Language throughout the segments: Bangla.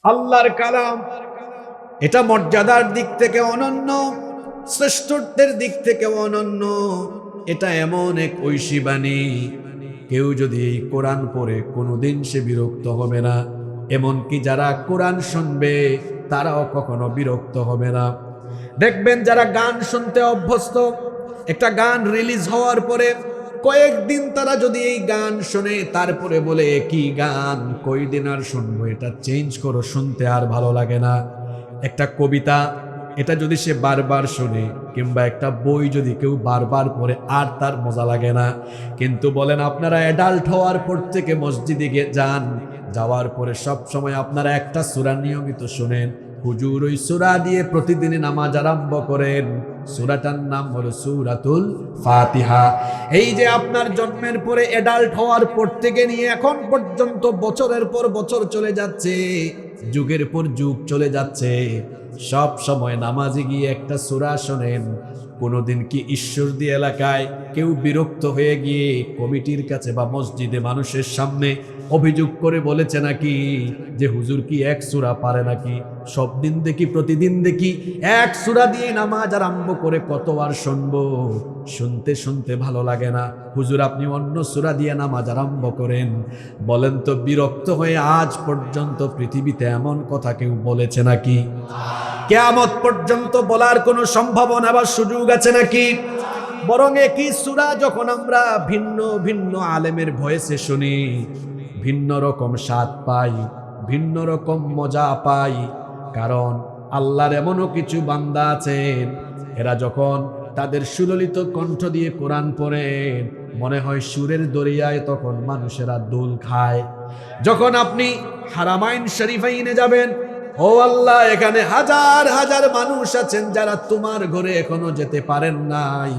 আল্লাহর কালাম এটা মর্যাদার দিক থেকে অনন্য, শ্রেষ্ঠত্বের দিক থেকে অনন্য। এটা এমন এক ঐশী বাণী, কেউ যদি এই কোরআন পড়ে কোনোদিন সে বিরক্ত হবে না। এমনকি যারা কোরআন শুনবে তারাও কখনো বিরক্ত হবে না। দেখবেন যারা গান শুনতে অভ্যস্ত, একটা গান রিলিজ হওয়ার পরে কয়েকদিন তারা যদি এই গান শুনে তারপরে বলে কি গান, কয়দিন আর শুনবো, এটা চেঞ্জ করো, শুনতে আর ভালো লাগে না। একটা কবিতা এটা যদি সে বারবার শুনে, কিংবা একটা বই যদি কেউ বারবার পড়ে, আর তার মজা লাগে না। কিন্তু বলেন আপনারা অ্যাডাল্ট হওয়ার পর থেকে মসজিদে যান, যাওয়ার পরে সব সময় আপনারা একটা সূরা নিয়মিত শুনেন। হুজুর ওই সূরা দিয়ে প্রতিদিন নামাজ আরম্ভ করেন। সূরাটার নাম হলো সূরাতুল ফাতিহা। এই যে আপনার জন্মের পরে অ্যাডাল্ট হওয়ার পর থেকে নিয়ে এখন পর্যন্ত বছরের পর বছর চলে যাচ্ছে, যুগের পর যুগ চলে যাচ্ছে, সব সময় নামাজে গিয়ে একটা সূরা শোনেন। কোনোদিন কি ঈশ্বরদী এলাকায় কেউ বিরক্ত হয়ে গিয়ে কমিটির কাছে বা মসজিদে মানুষের সামনে অভিযোগ করে বলেছে নাকি যে হুজুর কি এক সূরা পারে নাকি? সব দিন দেখি, প্রতিদিন দেখি এক সূরা দিয়ে নামাজ আরম্ভ করে কতবার শুনবো, শুনতে শুনতে ভালো লাগে না। হুজুর আপনি অন্য সূরা দিয়ে নামাজ আরম্ভ করেন। বলেন তো বিরক্ত হয়ে আজ পর্যন্ত পৃথিবীতে এমন কথা কেউ বলেছে নাকি? কিয়ামত পর্যন্ত বলার কোনো সম্ভাবনা বা সুযোগ আছে নাকি? বরং একই সূরা যখন আমরা ভিন্ন ভিন্ন আলেমের ভয়েসে শুনি, ভিন্ন রকম স্বাদ পাই, ভিন্ন রকম মজা পাই। কারণ আল্লাহর এমনও কিছু বান্দা আছেন, এরা যখন তাদের সুললিত কণ্ঠ দিয়ে কোরআন পড়েন, মনে হয় সুরের দরিয়ায় তখন মানুষেরা দোল খায়। যখন আপনি হারামাইন শরীফাইনে যাবেন, ও আল্লাহ, এখানে হাজার হাজার মানুষ আছেন যারা তোমার ঘরে এখনো যেতে পারেন নাই।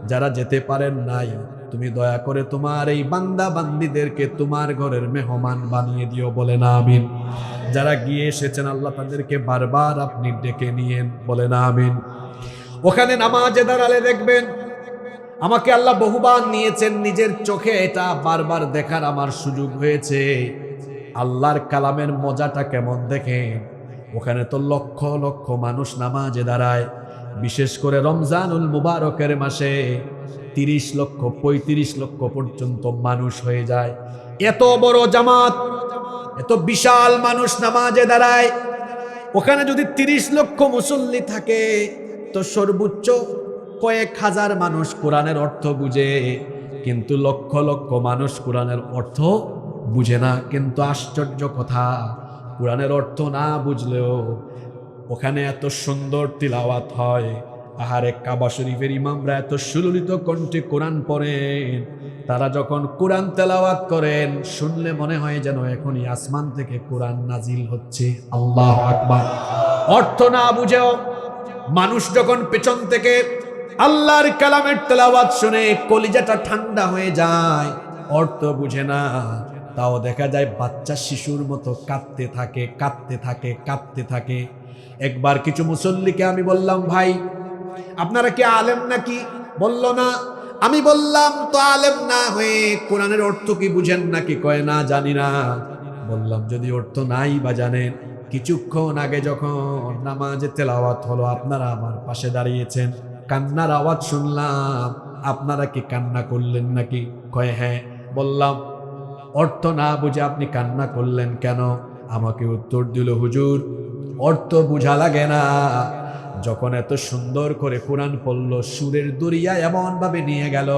যারা যেতে পারেন নাই, তুমি দয়া করে তোমার এই বান্দা বান্দীদেরকে তোমার ঘরের মেহমান বানিয়ে দিও, বলে না আমিন। যারা গিয়ে এসেছেন আল্লাহ তাদেরকে বারবার আপনি ডেকে নিয়েন, বলে না আমিন। ওখানে নামাজে দাঁড়ালে দেখবেন, আমাকে আল্লাহ বহুবার নিয়েছেন নিজের চোখে, এটা বারবার দেখার আমার সুযোগ হয়েছে। আল্লাহর কালামের মজাটা কেমন দেখেন। ওখানে তো লক্ষ লক্ষ মানুষ নামাজে দাঁড়ায়। বিশেষ করে রমজানুল মুবারকের মাসে 30 লক্ষ 35 লক্ষ পর্যন্ত মানুষ হয়ে যায়। এত বড় জামাত, এত বিশাল মানুষ নামাজে দাঁড়ায়। ওখানে যদি 30 লক্ষ মুসল্লি থাকে, তো সর্বোচ্চ কয়েক হাজার মানুষ কোরআনের অর্থ বুঝে, কিন্তু লক্ষ লক্ষ মানুষ কোরআনের অর্থ বুঝে না। কিন্তু আশ্চর্য কথা, কোরআনের অর্থ না বুঝলেও ওখানে এত সুন্দর তিলাওয়াত হয়। আহারে, কাবা শরীফের ইমামরা এত সুললিত কণ্ঠে কোরআন পড়েন, তারা যখন কোরআন তেলাওয়াত করেন শুনলে মনে হয় যেন এখনই আসমান থেকে কোরআন নাজিল হচ্ছে। আল্লাহু আকবার। অর্থ না বুঝেও মানুষ যখন পেছন থেকে আল্লাহর কালামের তেলাওয়াত শুনে কলিজাটা ঠান্ডা হয়ে যায়। অর্থ বুঝে না, তাও দেখা যায় বাচ্চা শিশুর মতো কাঁদতে থাকে, কাঁদতে থাকে, কাঁদতে থাকে। একবার কিছু মুসল্লিকে আমি বললাম, ভাই আপনারা কি আলেম নাকি? বলল না। আমি বললাম, তো আলেম না হয়ে কোরআনের অর্থ কি বুঝেন নাকি? কয় না, জানি না। বললাম, যদি অর্থ নাই বা জানেন, কিছুক্ষণ আগে যখন নামাজে তেলাওয়াত হলো আপনারা আমার পাশে দাঁড়িয়েছেন, কান্নার আওয়াজ শুনলাম, আপনারা কি কান্না করলেন নাকি? কয় হ্যাঁ। বললাম, অর্থ না বুঝে আপনি কান্না করলেন কেন? আমাকে উত্তর দিল, হুজুর অর্থ বুঝা লাগে না। যখন এত সুন্দর করে কোরআন পড়ল, সুরের দরিয়া এমন ভাবে নিয়ে গেল,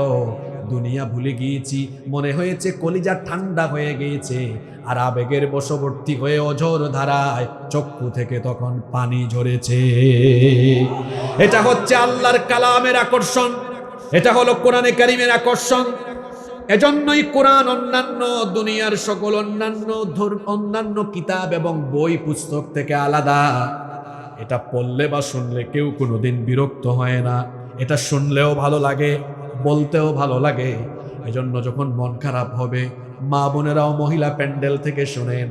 দুনিয়া ভুলে গিয়েছি, মনে হয়েছে কলিজা ঠান্ডা হয়ে গিয়েছে, আর আবেগের বশবর্তী হয়ে অঝোর ধারায় চক্ষু থেকে তখন পানি ঝরেছে। এটা হচ্ছে আল্লাহর কালামের আকর্ষণ, এটা হলো কোরআনে কারীমের আকর্ষণ। এজন্যই কোরআন অন্যান্য দুনিয়ার সকল অন্যান্য কিতাব এবং বই পুস্তক থেকে আলাদা। এটা পড়লে বা শুনলে কেউ কোনোদিন বিরক্ত হয় না। এটা শুনলেও ভালো লাগে, বলতেও ভালো লাগে। এজন্য যখন মন খারাপ হবে, মা বোনেরাও মহিলা প্যান্ডেল থেকে শোনেন,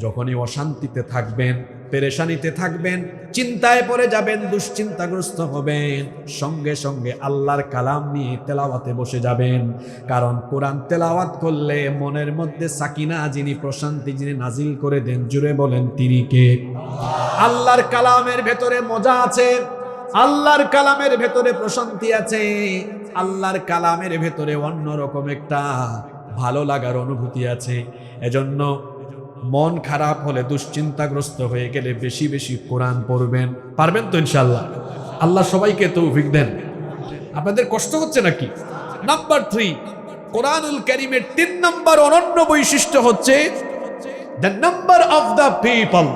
যখনই অশান্তিতে থাকবেন, পেরেশানিতে থাকবেন, চিন্তায় পড়ে যাবেন, দুশ্চিন্তাগ্রস্ত হবেন, সঙ্গে সঙ্গে আল্লাহর কালাম নিয়ে তেলাওয়াতে বসে যাবেন। কারণ কোরআন তেলাওয়াত করলে মনের মধ্যে সাকিনা, যিনি প্রশান্তি যিনি নাজিল করে দেন, জুড়ে বলেন তিনি কে? আল্লাহর কালামের ভেতরে মজা আছে, আল্লাহর কালামের ভেতরে প্রশান্তি আছে, আল্লাহর কালামের ভেতরে অন্যরকম একটা ভালো লাগার অনুভূতি আছে। এজন্য মন খারাপ হলে, দুশ্চিন্তাগ্রস্ত হয়ে গেলে বেশি বেশি কোরআন পড়বেন। পারবেন তো ইনশাআল্লাহ? আল্লাহ সবাইকে তৌফিক দেন। আপনাদের কষ্ট হচ্ছে নাকি? নাম্বার 3, কোরআনুল কারীমের 3 নম্বর অনন্য বৈশিষ্ট্য হচ্ছে the number of the people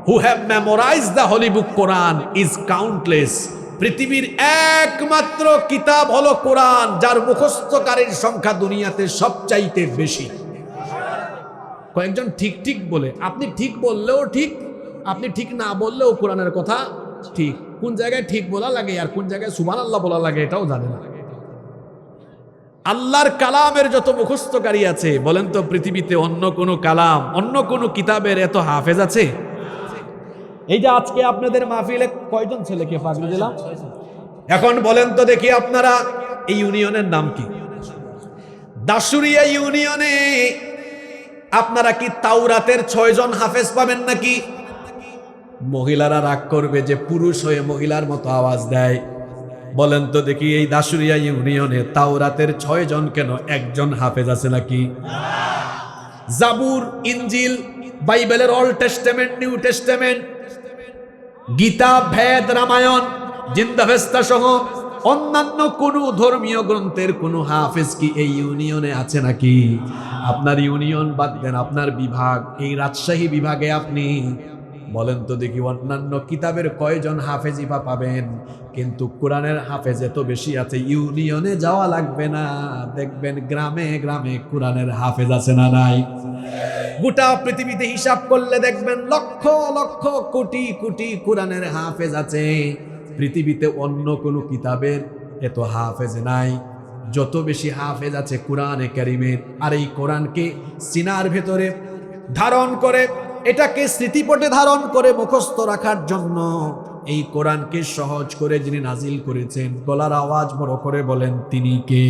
who have memorized the holy book Quran is countless. পৃথিবীর একমাত্র কিতাব হলো কোরআন, যার মুখস্থকারীর সংখ্যা দুনিয়াতে সবচাইতে বেশি। কয়েকজন ঠিক ঠিক বলে, আপনি ঠিক বললেও ঠিক, আপনি ঠিক না বললেও কোরআনের কথা ঠিক। কোন জায়গায় ঠিক বলা লাগে আর কোন জায়গায় সুবহানাল্লাহ বলা লাগে এটাও জানে না। আল্লাহর কালামের যত মুখস্থকারী আছে, বলেন তো পৃথিবীতে অন্য কোন কালাম, অন্য কোন কিতাবের এত হাফেজ আছে? এই যে আজকে আপনাদের মাহফিলে কয়জন ছেলেকে পাগড়ি দিলাম? এখন বলেন তো দেখি আপনারা, এই ইউনিয়নের নাম কি? দাসুরিয়া ইউনিয়নে আপনারা কি তাওরাতের 6 জন হাফেজ পাবেন নাকি? মহিলারা রাগ করবে যে পুরুষ হয়ে মহিলার মতো আওয়াজ দেয়। বলেন তো দেখি, এই দাসুরিয়া ইউনিয়নে তাওরাতের 6 জন কেন, 1 জন হাফেজ আছে নাকি? জাবুর, ইনজিল, বাইবেলের old testament, new testament, Gita, ভেদ, রামায়ণ, জিন্দাভেস্তা সহ অন্যান্য কোন ধর্মীয় গ্রন্থের কোন হাফেজ কি এই ইউনিয়নে আছে নাকি? আপনার ইউনিয়ন বাদ দেন, আপনার বিভাগ, এই রাজশাহী বিভাগে আপনি বলেন তো দেখি অন্যান্য কিতাবের কয়জন হাফেজিফা পাবেন? কিন্তু কোরআনের হাফেজ এত বেশি আছে, ইউনিয়নে যাওয়া লাগবে না, দেখবেন গ্রামে গ্রামে কোরআনের হাফেজ আছে না নাই? গোটা পৃথিবীতে হিসাব করলে দেখবেন লক্ষ লক্ষ কোটি কোটি কোরআনের হাফেজ আছে। পৃথিবীতে অন্য কোন কিতাবের এত হাফেজ নাই, যত বেশি হাফেজ আছে কোরআনে কারীমের। আর এই কোরআনকে সিনার ভেতরে ধারণ করে, এটাকে স্মৃতিপটে ধারণ করে মুখস্থ রাখার জন্য এই কোরআনকে সহজ করে যিনি নাজিল করেছেন, গলার আওয়াজ বড় করে বলেন তিনি কে?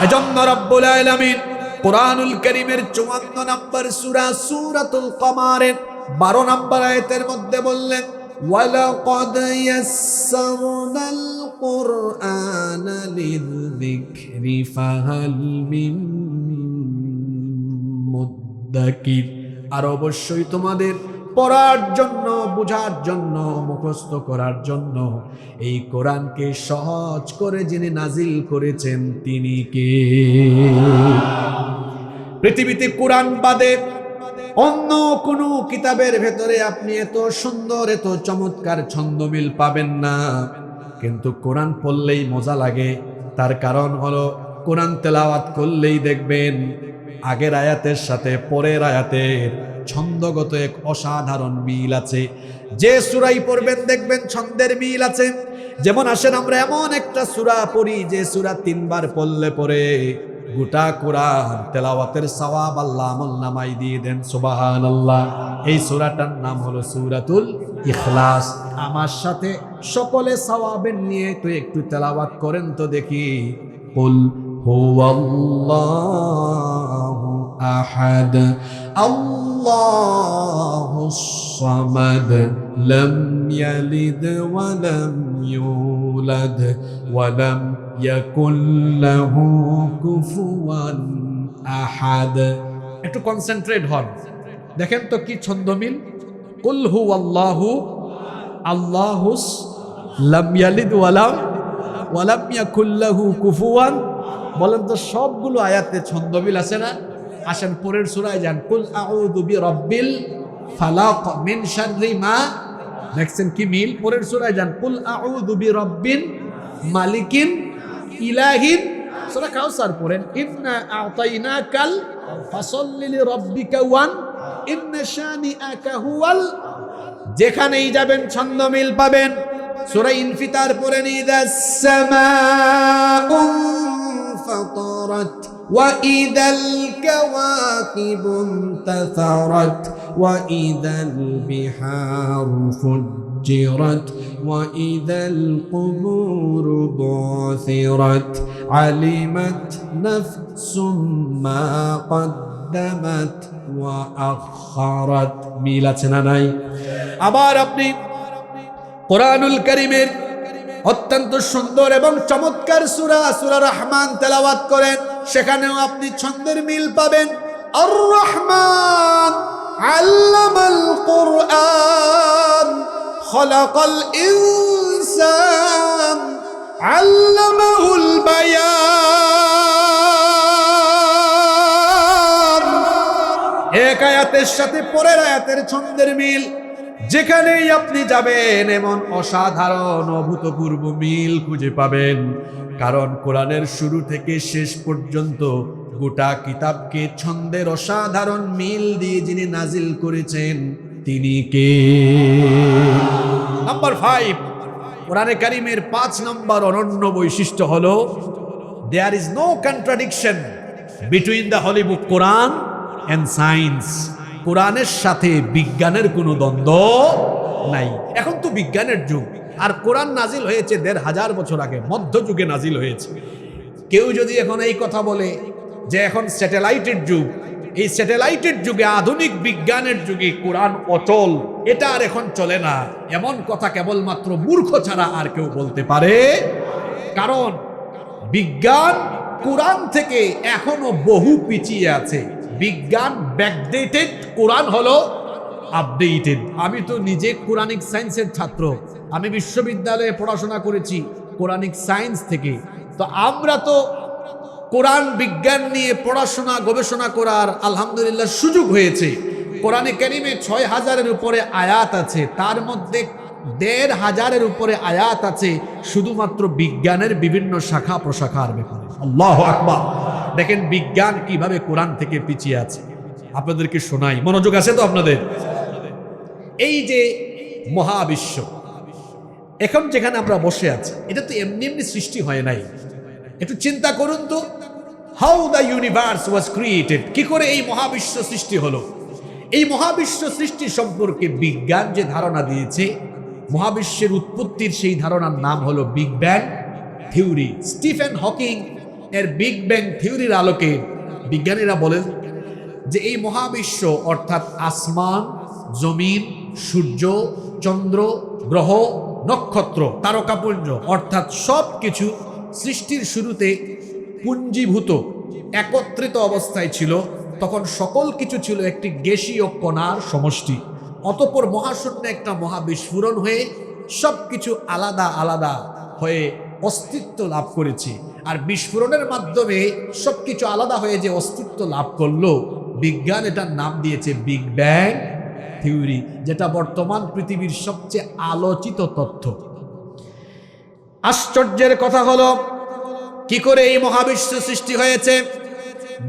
এজন্য রব্বুল আলামিন কোরআনুল কারীমের 54 নম্বর সূরা সূরাতুল কমারের 12 নম্বর আয়াতের মধ্যে বললেন, ওয়ালাকাদ ইয়াসসারনাল কুরআনা লিযিকরি ফাহাল মিন মুদ্দাকির। আর অবশ্যই তোমাদের পড়ার জন্য, বোঝার জন্য, মুখস্থ করার জন্য এই কোরআনকে সহজ করে যিনি নাজিল করেছেন তিনি কে? পৃথিবীতে কোরআন বাদে অন্য কোন কিতাবের ভেতরে আপনি এত সুন্দর, এত চমৎকার ছন্দমিল পাবেন না। কিন্তু কোরআন পড়লেই মজা লাগে। তার কারণ হলো কোরআন তেলাওয়াত করলেই দেখবেন আগের আয়াতের সাথে পরের আয়াতের ছন্দগত এক অসাধারণ মিল আছে। যে সূরাই পড়বেন দেখবেন ছন্দের মিল আছে। যেমন আসেন আমরা এমন একটা সূরা পড়ি যে সূরা 3 বার পড়লে পরে গোটা কোরআন তেলাওয়াতের সওয়াব আল্লাহ আমলনামায় দিয়ে দেন। সুবহানাল্লাহ। এই সূরাটার নাম হলো সূরাতুল ইখলাস। আমার সাথে সকলে সওয়াবের নিয়ে তো একটু তেলাওয়াত করেন তো দেখি। কুল হুয়াল্লাহু আহাদ আল্লাহুস সামাদ লাম ইয়ালিদ ওয়া লাম ইউলাদ ওয়া লাম ইয়াকুল লাহু কুফুয়ান আহাদ। একটু কনসেন্ট্রেট হন, দেখেন তো কি ছন্দমিল। কুল হুয়াল্লাহু আল্লাহুস লাম ইয়ালিদ ওয়া লাম ইয়াকুল লাহু কুফুয়ান। বলেন তো সবগুলো আয়াতে ছন্দমিল আছে না? আসেন পরের সূরায় যান। কুল আউযু বিরাব্বিল ফালাক মিন শাররি মা। দেখছেন কি মিল? পরের সূরায় যান। কুল আউযু বিরাব্বিন মালিকিন ইলাহিন। সূরা কাউসার পড়েন। ইন্না আ'তাইনাকাল ফাসাল্লি লিরাব্বিকা ওয়ান ইন্না শানিআকা হুয়াল। যেখানেই যাবেন ছন্দমিল পাবেন। সূরা ইনফিতার পড়েন। ইদাস সামাউ فطرت وإذا الكواكب انتثرت وإذا البحار فجرت وإذا القبور بعثرت علمت نفس ما قدمت وأخرت মিল আছে না নাই? আবার আপনি কোরআনুল কারীমের অত্যন্ত সুন্দর এবং চমৎকার সূরা রহমান তেলাওয়াত করেন, সেখানেও আপনি ছন্দের মিল পাবেন। আর রহমান আল্লামাল কুরআন খলাকাল ইনসান আল্লামাহুল বায়ান। এক আয়াতের সাথে পরের আয়াতের ছন্দের মিল, যেখানেই আপনি যাবেন এমন অসাধারণ অভূতপূর্ব মিল খুঁজে পাবেন। কারণ কোরআনের শুরু থেকে শেষ পর্যন্ত গোটা কিতাবকে ছন্দের অসাধারণ মিল দিয়ে যিনি নাজিল করেছেন তিনি কে? নাম্বার 5, কোরআনে কারীমের 5 নম্বর অনন্য বৈশিষ্ট্য হলো there is no contradiction between the holy book Quran and science. কোরআনের সাথে বিজ্ঞানের কোনো দ্বন্দ্ব নাই। এখন তো বিজ্ঞানের যুগ, আর কোরআন নাজিল হয়েছে 1500 বছর আগে, মধ্যযুগে নাজিল হয়েছে। কেউ যদি এখন এই কথা বলে যে এখন স্যাটেলাইটের যুগ, এই স্যাটেলাইটের যুগে, আধুনিক বিজ্ঞানের যুগে কোরআন অচল, এটা আর এখন চলে না, এমন কথা কেবলমাত্র মূর্খ ছাড়া আর কেউ বলতে পারে। কারণ বিজ্ঞান কোরআন থেকে এখনো বহু পিছিয়ে আছে। বিজ্ঞান ব্যাকডেটেড, কোরআন হলো আপডেটেড। আমি তো নিজে কোরআনিক সায়েন্সের ছাত্র, আমি বিশ্ববিদ্যালয়ে পড়াশোনা করেছি কোরআনিক সায়েন্স থেকে। তো আমরা তো কোরআন বিজ্ঞান নিয়ে পড়াশোনা গবেষণা করার আলহামদুলিল্লাহ সুযোগ হয়েছে। কোরআনে কারীমে 6000-এর উপরে আয়াত আছে, তার মধ্যে 1500-এর উপরে আয়াত আছে শুধুমাত্র বিজ্ঞানের বিভিন্ন শাখা প্রশাখার ব্যাপারে। আল্লাহু আকবার! দেখেন বিজ্ঞান কিভাবে কোরআন থেকে পিছিয়ে আছে। আপনাদেরকে শোনাই, মনোযোগ আছে তো আপনাদের? এই যে মহাবিশ্ব, এখন যেখানে আমরা বসে আছি, এটা তো এমনি এমনি সৃষ্টি হয় নাই। একটু চিন্তা করুন তো, how the universe was created, কি করে এই মহাবিশ্ব সৃষ্টি হলো। এই মহাবিশ্ব সৃষ্টি সম্পর্কে বিজ্ঞান যে ধারণা দিয়েছে, মহাবিশ্বের উৎপত্তির সেই ধারণার নাম হলো big bang theory. Stephen Hawking এর বিগ ব্যাং থিওরির আলোকে বিজ্ঞানীরা বলেন যে এই মহাবিশ্ব অর্থাৎ আসমান, জমিন, সূর্য, চন্দ্র, গ্রহ, নক্ষত্র, তারকাপুঞ্জ অর্থাৎ সব কিছু সৃষ্টির শুরুতে পুঞ্জীভূত একত্রিত অবস্থায় ছিল। তখন সকল কিছু ছিল একটি গ্যাসীয় কণার সমষ্টি। অতঃপর মহাশূন্যে একটা মহাবিস্ফোরণ হয়ে সব কিছু আলাদা আলাদা হয়ে অস্তিত্ব লাভ করেছে। আর বিস্ফোরণের মাধ্যমে সবকিছু আলাদা হয়ে যে অস্তিত্ব লাভ করলো, বিজ্ঞান এটার নাম দিয়েছে বিগ ব্যাং থিওরি, যেটা বর্তমান পৃথিবীর সবচেয়ে আলোচিত তথ্য। আশ্চর্যের কথা হলো, কি করে এই মহাবিশ্ব সৃষ্টি হয়েছে?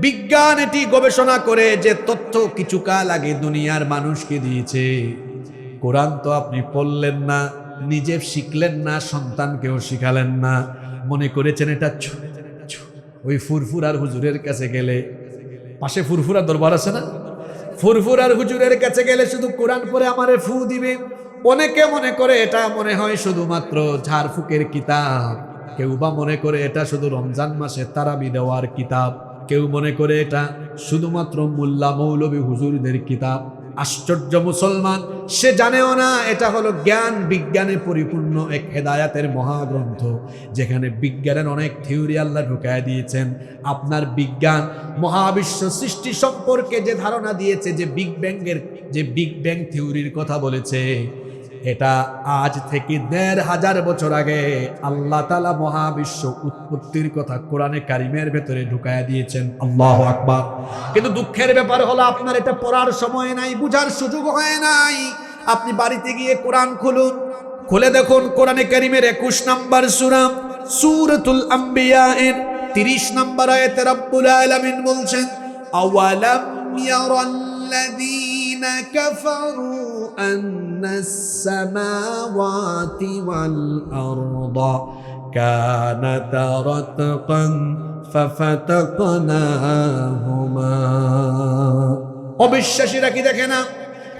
বিজ্ঞান এটি গবেষণা করে যে তথ্য কিছু কাল আগে দুনিয়ার মানুষকে দিয়েছে। কোরআন তো আপনি পড়লেন না, নিজে শিখলেন না, সন্তানকেও শিখালেন না, মনে করেছেন এটা ওই ফুরফুরার হুজুরের কাছে গেলে, পাশে ফুরফুরা দরবার আছে না, ফুরফুরার হুজুরের কাছে গেলে শুধু কোরআন পড়ে আমারে ফু দিবে। অনেকে মনে করে এটা মনে হয় শুধুমাত্র ঝাড়ফুকের কিতাব, কেউ বা মনে করে এটা শুধু রমজান মাসে তারাবি দেওয়ার কিতাব, কেউ মনে করে এটা শুধুমাত্র মোল্লা মৌলবী হুজুরদের কিতাব। আশ্চর্য মুসলমান, সে জানেও না এটা হলো জ্ঞান বিজ্ঞানে পরিপূর্ণ এক হেদায়াতের মহাগ্রন্থ, যেখানে বিজ্ঞানের অনেক থিওরি আল্লাহ ঢুকায় দিয়েছেন। আপনার বিজ্ঞান মহাবিশ্ব সৃষ্টি সম্পর্কে যে ধারণা দিয়েছে, যে বিগ ব্যাং থিওরির কথা বলেছে, এটা আজ থেকে 1500 বছর আগে আল্লাহ তাআলা মহাবিশ্ব উৎপত্তির কথা কোরআনে কারিমের ভেতরে ঢুকায়া দিয়েছেন। আল্লাহু আকবার! কিন্তু দুঃখের ব্যাপার হলো আপনার এটা পড়ার সময় নাই, বুঝার সুযোগ হয় নাই। আপনি বাড়িতে গিয়ে কোরআন খুলুন, খুলে দেখুন কোরআনে কারিমের 21 নম্বর সূরা সূরাতুল আম্বিয়া এর 30 নম্বর আয়াতে রব্বুল আলামিন বলছেন, আওয়ালাম ইয়ারাল্লাযীনা কাফারু আন্নাস সামাওয়াতি ওয়াল আরদা কানাতা রাতকান ফাফাতাকনাহুমা। অবিশ্বাসীরা কি দেখে না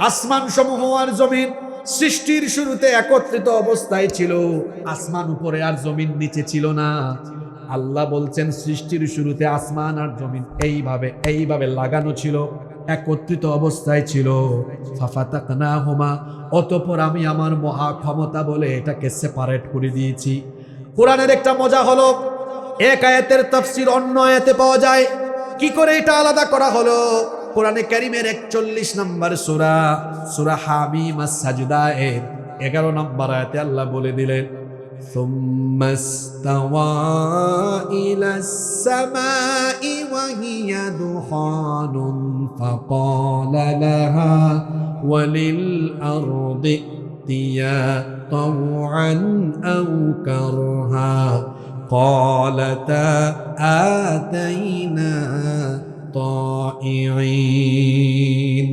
আসমান সমূহ আর জমিন সৃষ্টির শুরুতে একত্রিত অবস্থায় ছিল, আসমান উপরে আর জমিন নিচে ছিল না। আল্লাহ বলছেন সৃষ্টির শুরুতে আসমান আর জমিন এইভাবে লাগানো ছিল, একত্রিত অবস্থায় ছিল। ফাফাতাকনাহুমা, অতঃপর আমি আমার মহা ক্ষমতা বলে এটাকে সেপারেট করে দিয়েছি। কোরআনের একটা মজা হলো, এক আয়াতের তাফসীর অন্য আয়াতে পাওয়া যায়। কি করে এটা আলাদা করা হলো? কোরআনে কারীমের 41 নম্বর সূরা, সূরা হামিম আস-সাজদা এর 11 নম্বর আয়াতে আল্লাহ বলে দিলেন, সুম্মা ইসতাওয়া ইলাস সামাই ওয়া হিয়া দুখানুন ফাকালা লাহা ওয়া লিল আরদি ইতিয়া তাওআন আও কারহা قالتا آتينا طائعين।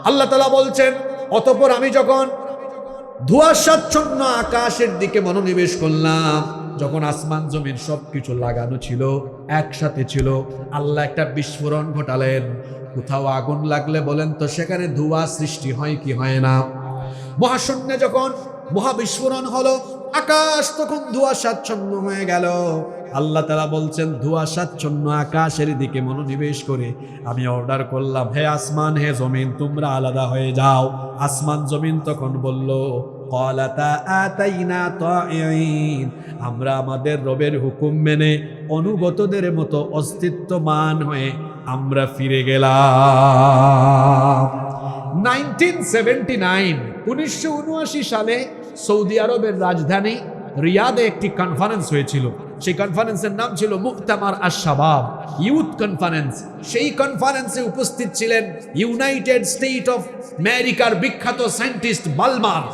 আল্লাহ তাআলা বলছেন, অতঃপর আমি যখন ধোঁয়াশাচ্ছন্ন আকাশের দিকে মনোনিবেশ করলাম, যখন আসমান জমিন সবকিছু লাগানো ছিল, একসাথে ছিল, আল্লাহ একটা বিস্ফোরণ ঘটালেন। কোথাও আগুন লাগলে বলেন তো সেখানে ধোঁয়া সৃষ্টি হয় কি হয় না? মহাশূন্যে যখন মহাবিস্ফোরণ হলো, আকাশ তখন ধোঁয়াশাচ্ছন্ন হয়ে গেল। আল্লাহ তাআলা বলছেন, ধোঁয়াশাচ্ছন্ন আকাশের দিকে মনোনিবেশ করে আমি অর্ডার করলাম, হে আসমান হে জমিন তোমরা আলাদা হয়ে যাও। আসমান জমিন তখন বলল, ক্বালাতা আতাইনা তাইঈন, আমরা আমাদের রবের হুকুম মেনে অনুগতদের মতো অস্তিত্বমান হয়ে আমরা ফিরে গেলাম। 1979 সালে সৌদি আরবের রাজধানী রিয়াদে একটি কনফারেন্স হয়েছিল। সেই কনফারেন্সের নাম ছিল মুক্তামার আশ-শাবাব, ইউথ কনফারেন্স। সেই কনফারেন্সে উপস্থিত ছিলেন ইউনাইটেড স্টেট অফ আমেরিকার বিখ্যাত সায়েন্টিস্ট বালমার।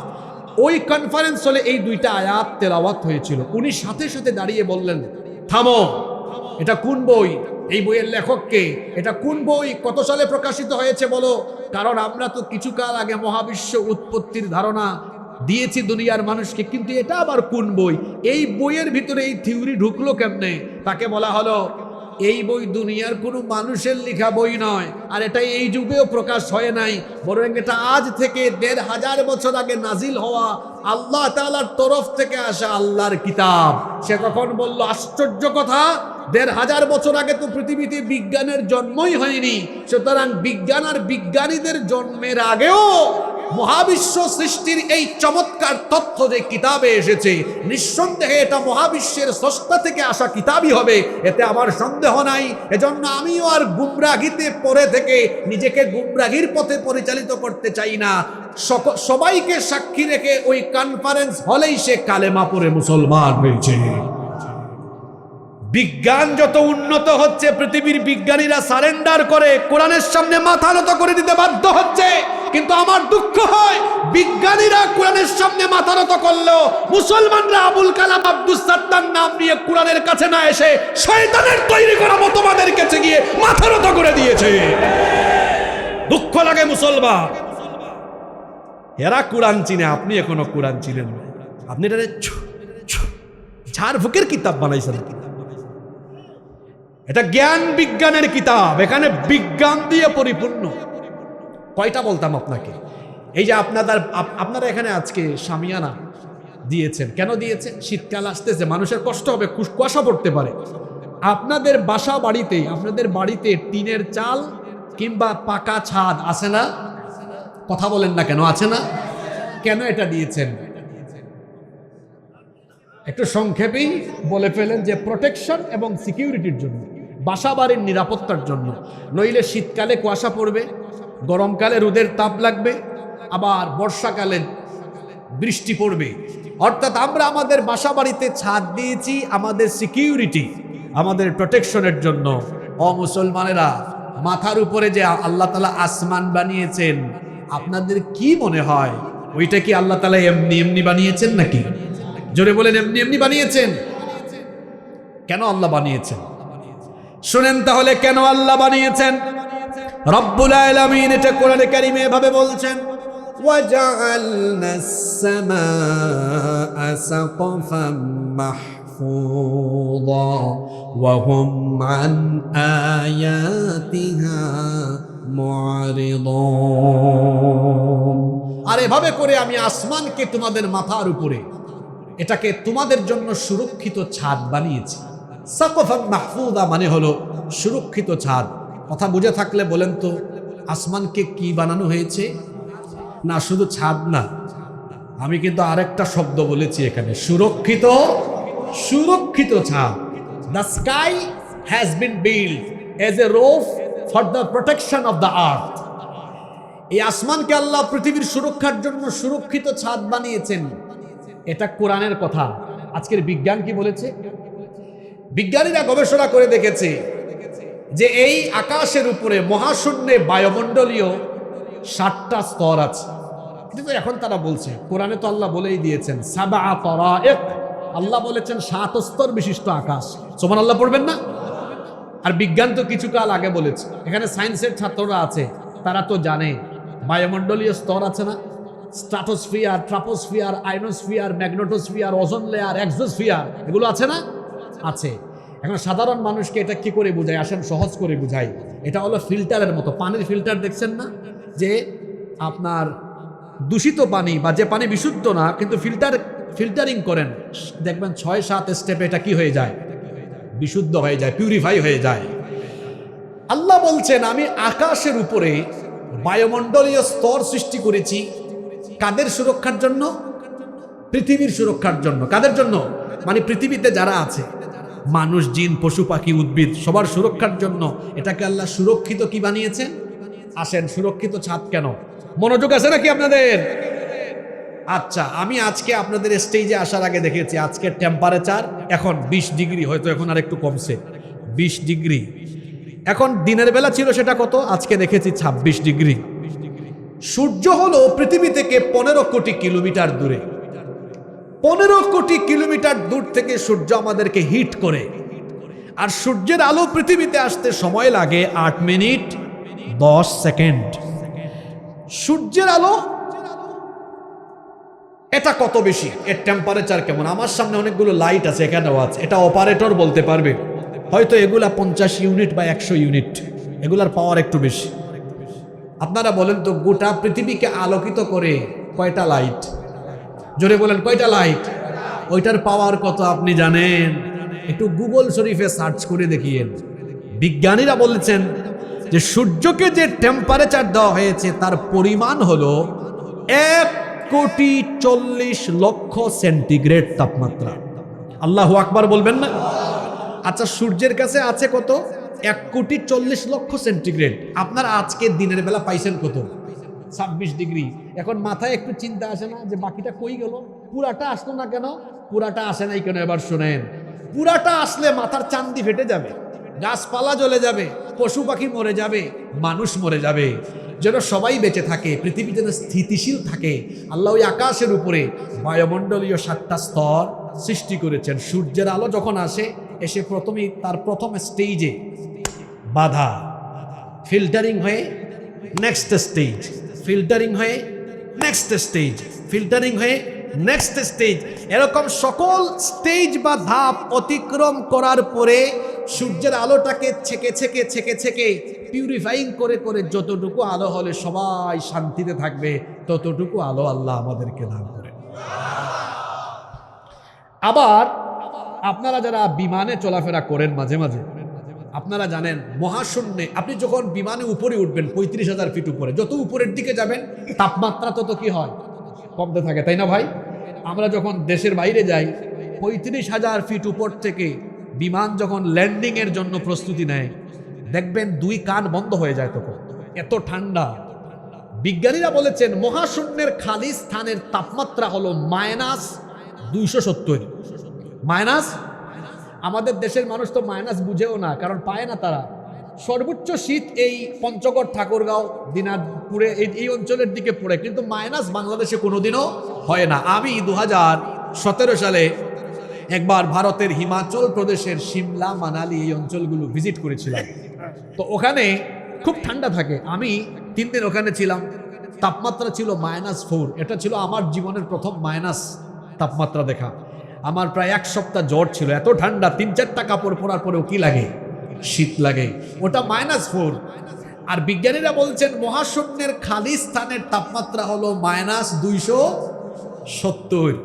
ওই কনফারেন্স হলে এই দুইটা আয়াত তেলাওয়াত হয়েছিল। উনি সাথে সাথে দাঁড়িয়ে বললেন, থামো, এটা কোন বই? এই বইয়ের লেখক কে? এটা কোন বই? কত সালে প্রকাশিত হয়েছে বলো? কারণ আমরা তো কিছুকাল আগে মহাবিশ্ব উৎপত্তির ধারণা দিয়েছি দুনিয়ার মানুষকে, কিন্তু এটা আবার কোন বই? এই বইয়ের ভিতরে এই থিওরি ঢুকলো কেমনে? তাকে বলা হলো, এই বই দুনিয়ার কোনো মানুষের লেখা বই নয়, আর এটা এই যুগেও প্রকাশ হয় নাই, বরং এটা আজ থেকে ১৫০০ বছর আগে নাজিল হওয়া আল্লাহ তাআলার তরফ থেকে আসা আল্লাহর কিতাব। সে তখন বলল, আশ্চর্য কথা, ১৫০০ বছর আগে তো পৃথিবীতে বিজ্ঞানের জন্মই হয়নি, সুতরাং বিজ্ঞান আর বিজ্ঞানীদের জন্মের আগেও মহাবিশ্ব সৃষ্টির এই চমৎকার তথ্য যে কিতাবে এসেছে, নিঃসন্দেহে এটা মহাবিশ্বের স্রষ্টা থেকে আসা কিতাবই হবে, এতে আমার সন্দেহ নাই। এজন্য আমিও আর গুমরাহিতে পড়ে থেকে নিজেকে গুমরাহির পথে পরিচালিত করতে চাই না। সবাইকে সাক্ষী রেখে ওই কনফারেন্স হলেই সে কালেমা পড়ে মুসলমান হয়েছে। বিজ্ঞান যত উন্নত হচ্ছে, পৃথিবীর বিজ্ঞানীরা সারেন্ডার করে কোরআনের সামনে মাথা নত করে দিতে বাধ্য হচ্ছে। কিন্তু আমার দুঃখ হয়, বিজ্ঞানীরা কোরআনের সামনে মাথা নত করলেও মুসলমানরা আবুল কালাম আব্দুস সাত্তার নাম নিয়ে কোরআনের কাছে না এসে শয়তানের তৈরি করা মতবাদের কাছে গিয়ে মাথা নত করে দিয়েছে। দুঃখ লাগে মুসলমান, এরা কোরআন চিনে, আপনি এখনো কোরআন চিনেন না। আপনি এটা ঝাড়ফুকের কিতাব বানাইছেন। এটা জ্ঞান বিজ্ঞানের কিতাব, এখানে বিজ্ঞান দিয়ে পরিপূর্ণ। কয়টা বলতাম আপনাকে, এই যে আপনারা এখানে আজকে শামিয়ানা দিয়েছেন, কেন দিয়েছেন? শীতকাল আসতেছে, মানুষের কষ্ট হবে, কুয়াশা পড়তে পারে। আপনাদের বাসা বাড়িতে, আপনাদের বাড়িতে টিনের চাল কিংবা পাকা ছাদ আছে না? কথা বলেন না কেন, আছে না? কেন এটা দিয়েছেন? একটু সংক্ষেপেই বলে ফেলেন যে প্রোটেকশন এবং সিকিউরিটির জন্য, বাসা বাড়ির নিরাপত্তার জন্য। নইলে শীতকালে কুয়াশা পড়বে, গরমকালে রোদের তাপ লাগবে, আবার বর্ষাকালে বৃষ্টি পড়বে। অর্থাৎ আমরা আমাদের বাসা বাড়িতে ছাদ দিয়েছি আমাদের সিকিউরিটি, আমাদের প্রোটেকশনের জন্য। মুসলমানেরা, মাথার উপরে যে আল্লাহ তাআলা আসমান বানিয়েছেন, আপনাদের কি মনে হয় ওইটা কি আল্লাহ তাআলা এমনি এমনি বানিয়েছেন নাকি? জোরে বলেন, এমনি এমনি বানিয়েছেন? কেন আল্লাহ বানিয়েছেন? শুনেন তাহলে কেন আল্লাহ বানিয়েছেন। রব্বুল আলামিন এটা কোরআনে কারিমে এভাবে বলছেন, ওয়াজআলনাস সামাআ সাকফাম মাহফুযা ওয়া হুম আন আয়াতিহা মুআরিদুন। আর এভাবে করে আমি আসমানকে তোমাদের মাথার উপরে, এটাকে তোমাদের জন্য সুরক্ষিত ছাদ বানিয়েছি। সাকফান মাহফুজা মানে হলো সুরক্ষিত ছাদ। কথা বুঝে থাকলে বলেন তো, আসমানকে কি বানানো হয়েছে? না শুধু ছাদ না, আমি কিন্তু আরেকটা শব্দ বলেছি এখানে, সুরক্ষিত। সুরক্ষিত ছাদ। The sky has been build as a roof for the protection of the earth. এই আসমানকে আল্লাহ পৃথিবীর সুরক্ষার জন্য সুরক্ষিত ছাদ বানিয়েছেন। এটা কোরআনের কথা। আজকের বিজ্ঞান কি বলেছে? বিজ্ঞানীরা গবেষণা করে দেখেছে যে এই আকাশের উপরে মহাশূন্যে বায়ুমণ্ডলীয় 7টা স্তর আছে। কিন্তু এখন তারা বলছে, কোরআনে তো আল্লাহ বলেই দিয়েছেন সাবআ তারাইক, আল্লাহ বলেছেন 7 স্তর বিশিষ্ট আকাশ। সুবহানাল্লাহ পড়বেন না? আর বিজ্ঞান তো কিছু কাল আগে বলেছে, এখানে সায়েন্সের ছাত্ররা আছে, তারা তো জানে বায়ুমণ্ডলীয় স্তর আছে না, stratosphere, troposphere, ionosphere, magnetosphere, ozone layer, exosphere, এগুলো আছে না? আছে। এখন সাধারণ মানুষকে এটা কি করে বুঝাই? আসেন সহজ করে বুঝাই। এটা হলো ফিল্টারের মতো। পানির ফিল্টার দেখছেন না, যে আপনার দূষিত পানি বা যে পানি বিশুদ্ধ না কিন্তু ফিল্টারিং করেন, দেখবেন 6-7 স্টেপে এটা কি হয়ে যায়? বিশুদ্ধ হয়ে যায়, পিউরিফাই হয়ে যায়। আল্লাহ বলছেন আমি আকাশের উপরে বায়ুমণ্ডলীয় স্তর সৃষ্টি করেছি। কাদের সুরক্ষার জন্য? পৃথিবীর সুরক্ষার জন্য। কাদের জন্য? মানে পৃথিবীতে যারা আছে, মানুষ, জিন, পশু পাখি, উদ্ভিদ, সবার সুরক্ষার জন্য এটাকে আল্লাহ সুরক্ষিত কি বানিয়েছেন? আসেন, সুরক্ষিত ছাদ কেন? মনোযোগ আছে নাকি আপনাদের? আচ্ছা, আমি আজকে আপনাদের স্টেজে আসার আগে দেখেছি আজকের টেম্পারেচার এখন 20 ডিগ্রি, হয়তো এখন আর একটু কমছে, 20 ডিগ্রি। এখন দিনের বেলা ছিল সেটা কত? আজকে দেখেছি 26 ডিগ্রি। সূর্য হলো পৃথিবী থেকে 15 কোটি কিলোমিটার দূরে। 15 কোটি কিলোমিটার দূর থেকে সূর্য আমাদেরকে হিট করে। আর সূর্যের আলো পৃথিবীতে আসতে সময় লাগে 8 মিনিট 10 সেকেন্ড। সূর্যের আলো এটা কত বেশি, এর টেম্পারেচার কেমন? আমার সামনে অনেকগুলো লাইট আছে, এখানেও আছে, এটা অপারেটর বলতে পারবে। হয়তো এগুলা 50 ইউনিট বা 100 ইউনিট, এগুলার পাওয়ার একটু বেশি। আপনারা বলেন তো, গোটা পৃথিবীকে আলোকিত করে কয়টা লাইট? জোরে বলেন, কয়টা লাইট? ওইটার পাওয়ার কত আপনি জানেন? একটু গুগল শরীফে সার্চ করে দেখিয়েন। বিজ্ঞানীরা বলেছেন যে সূর্যকে যে টেম্পারেচার দেওয়া হয়েছে তার পরিমাণ হলো 1,40,00,000 সেন্টিগ্রেড তাপমাত্রা। আল্লাহু আকবার বলবেন না? আচ্ছা, সূর্যের কাছে আছে কত? 1,40,00,000 সেন্টিগ্রেড। আপনারা আজকে দিনের বেলা পাইছেন কত? 26 ডিগ্রি। এখন মাথায় একটু চিন্তা আসে না যে বাকিটা কই গেল? পুরাটা আসলো না কেন? পুরাটা আসে নাই কেন? এবার শুনেন, পুরাটা আসলে মাথার চান্দি ফেটে যাবে, গাছপালা জ্বলে যাবে, পশু পাখি মরে যাবে, মানুষ মরে যাবে। যেন সবাই বেঁচে থাকে, পৃথিবী যেন স্থিতিশীল থাকে, আল্লাহ ওই আকাশের উপরে বায়ুমণ্ডলীয় 7টা স্তর সৃষ্টি করেছেন। সূর্যের আলো যখন আসে, এসে প্রথমেই তার প্রথম স্টেজে বাধা, ফিল্টারিং হয়ে নেক্সট স্টেজ, ফিল্টারিং হয়ে নেক্সট স্টেজ, ফিল্টারিং হয়ে নেক্সট স্টেজ, এরকম সকল স্টেজ বা ধাপ অতিক্রম করার পরে সূর্যের আলোটাকে ছেকে ছেকে ছেকে ছেকে পিউরিফাইং করে করে যতটুকু আলো হলে সবাই শান্তিতে থাকবে, ততটুকু আলো আল্লাহ আমাদেরকে দান করেন। আবার আপনারা যারা বিমানে চলাফেরা করেন মাঝে মাঝে, আপনারা জানেন মহাশূন্যে আপনি যখন বিমানে উপরে উঠবেন 35,000 ফিট উপরে, যত উপরের দিকে যাবেন তাপমাত্রা তত কি হয়? কমতে থাকে, তাই না ভাই? আমরা যখন দেশের বাইরে যাই, 35,000 ফিট উপর থেকে বিমান যখন ল্যান্ডিং এর জন্য প্রস্তুতি নেয়, দেখবেন 2 কান বন্ধ হয়ে যায়, তখন এত ঠান্ডা। বিজ্ঞানীরা বলেছেন মহাশূন্যের খালি স্থানের তাপমাত্রা হলো -270। মাইনাস, আমাদের দেশের মানুষ তো মাইনাস বুঝেও না, কারণ পায় না তারা। সর্বোচ্চ শীত এই পঞ্চগড়, ঠাকুরগাঁও, দিনাজপুরে এই অঞ্চলের দিকে পড়ে, কিন্তু মাইনাস বাংলাদেশে কোনোদিনও হয় না। আমি 2017 সালে একবার ভারতের হিমাচল প্রদেশের সিমলা, মানালি এই অঞ্চলগুলো ভিজিট করেছিলাম। তো ওখানে খুব ঠান্ডা থাকে। আমি 3 দিন ওখানে ছিলাম, তাপমাত্রা ছিল -4। এটা ছিল আমার জীবনের প্রথম মাইনাস তাপমাত্রা দেখা। আমার প্রায় 1 সপ্তাহ জ্বর ছিল, এত ঠান্ডা, 3-4টা কাপড় পরার পরেও কি লাগে? শীত লাগে। ওটা -4। আর বিজ্ঞানীরা বলছেন মহাশূন্যের খালি স্থানের তাপমাত্রা হলো -270।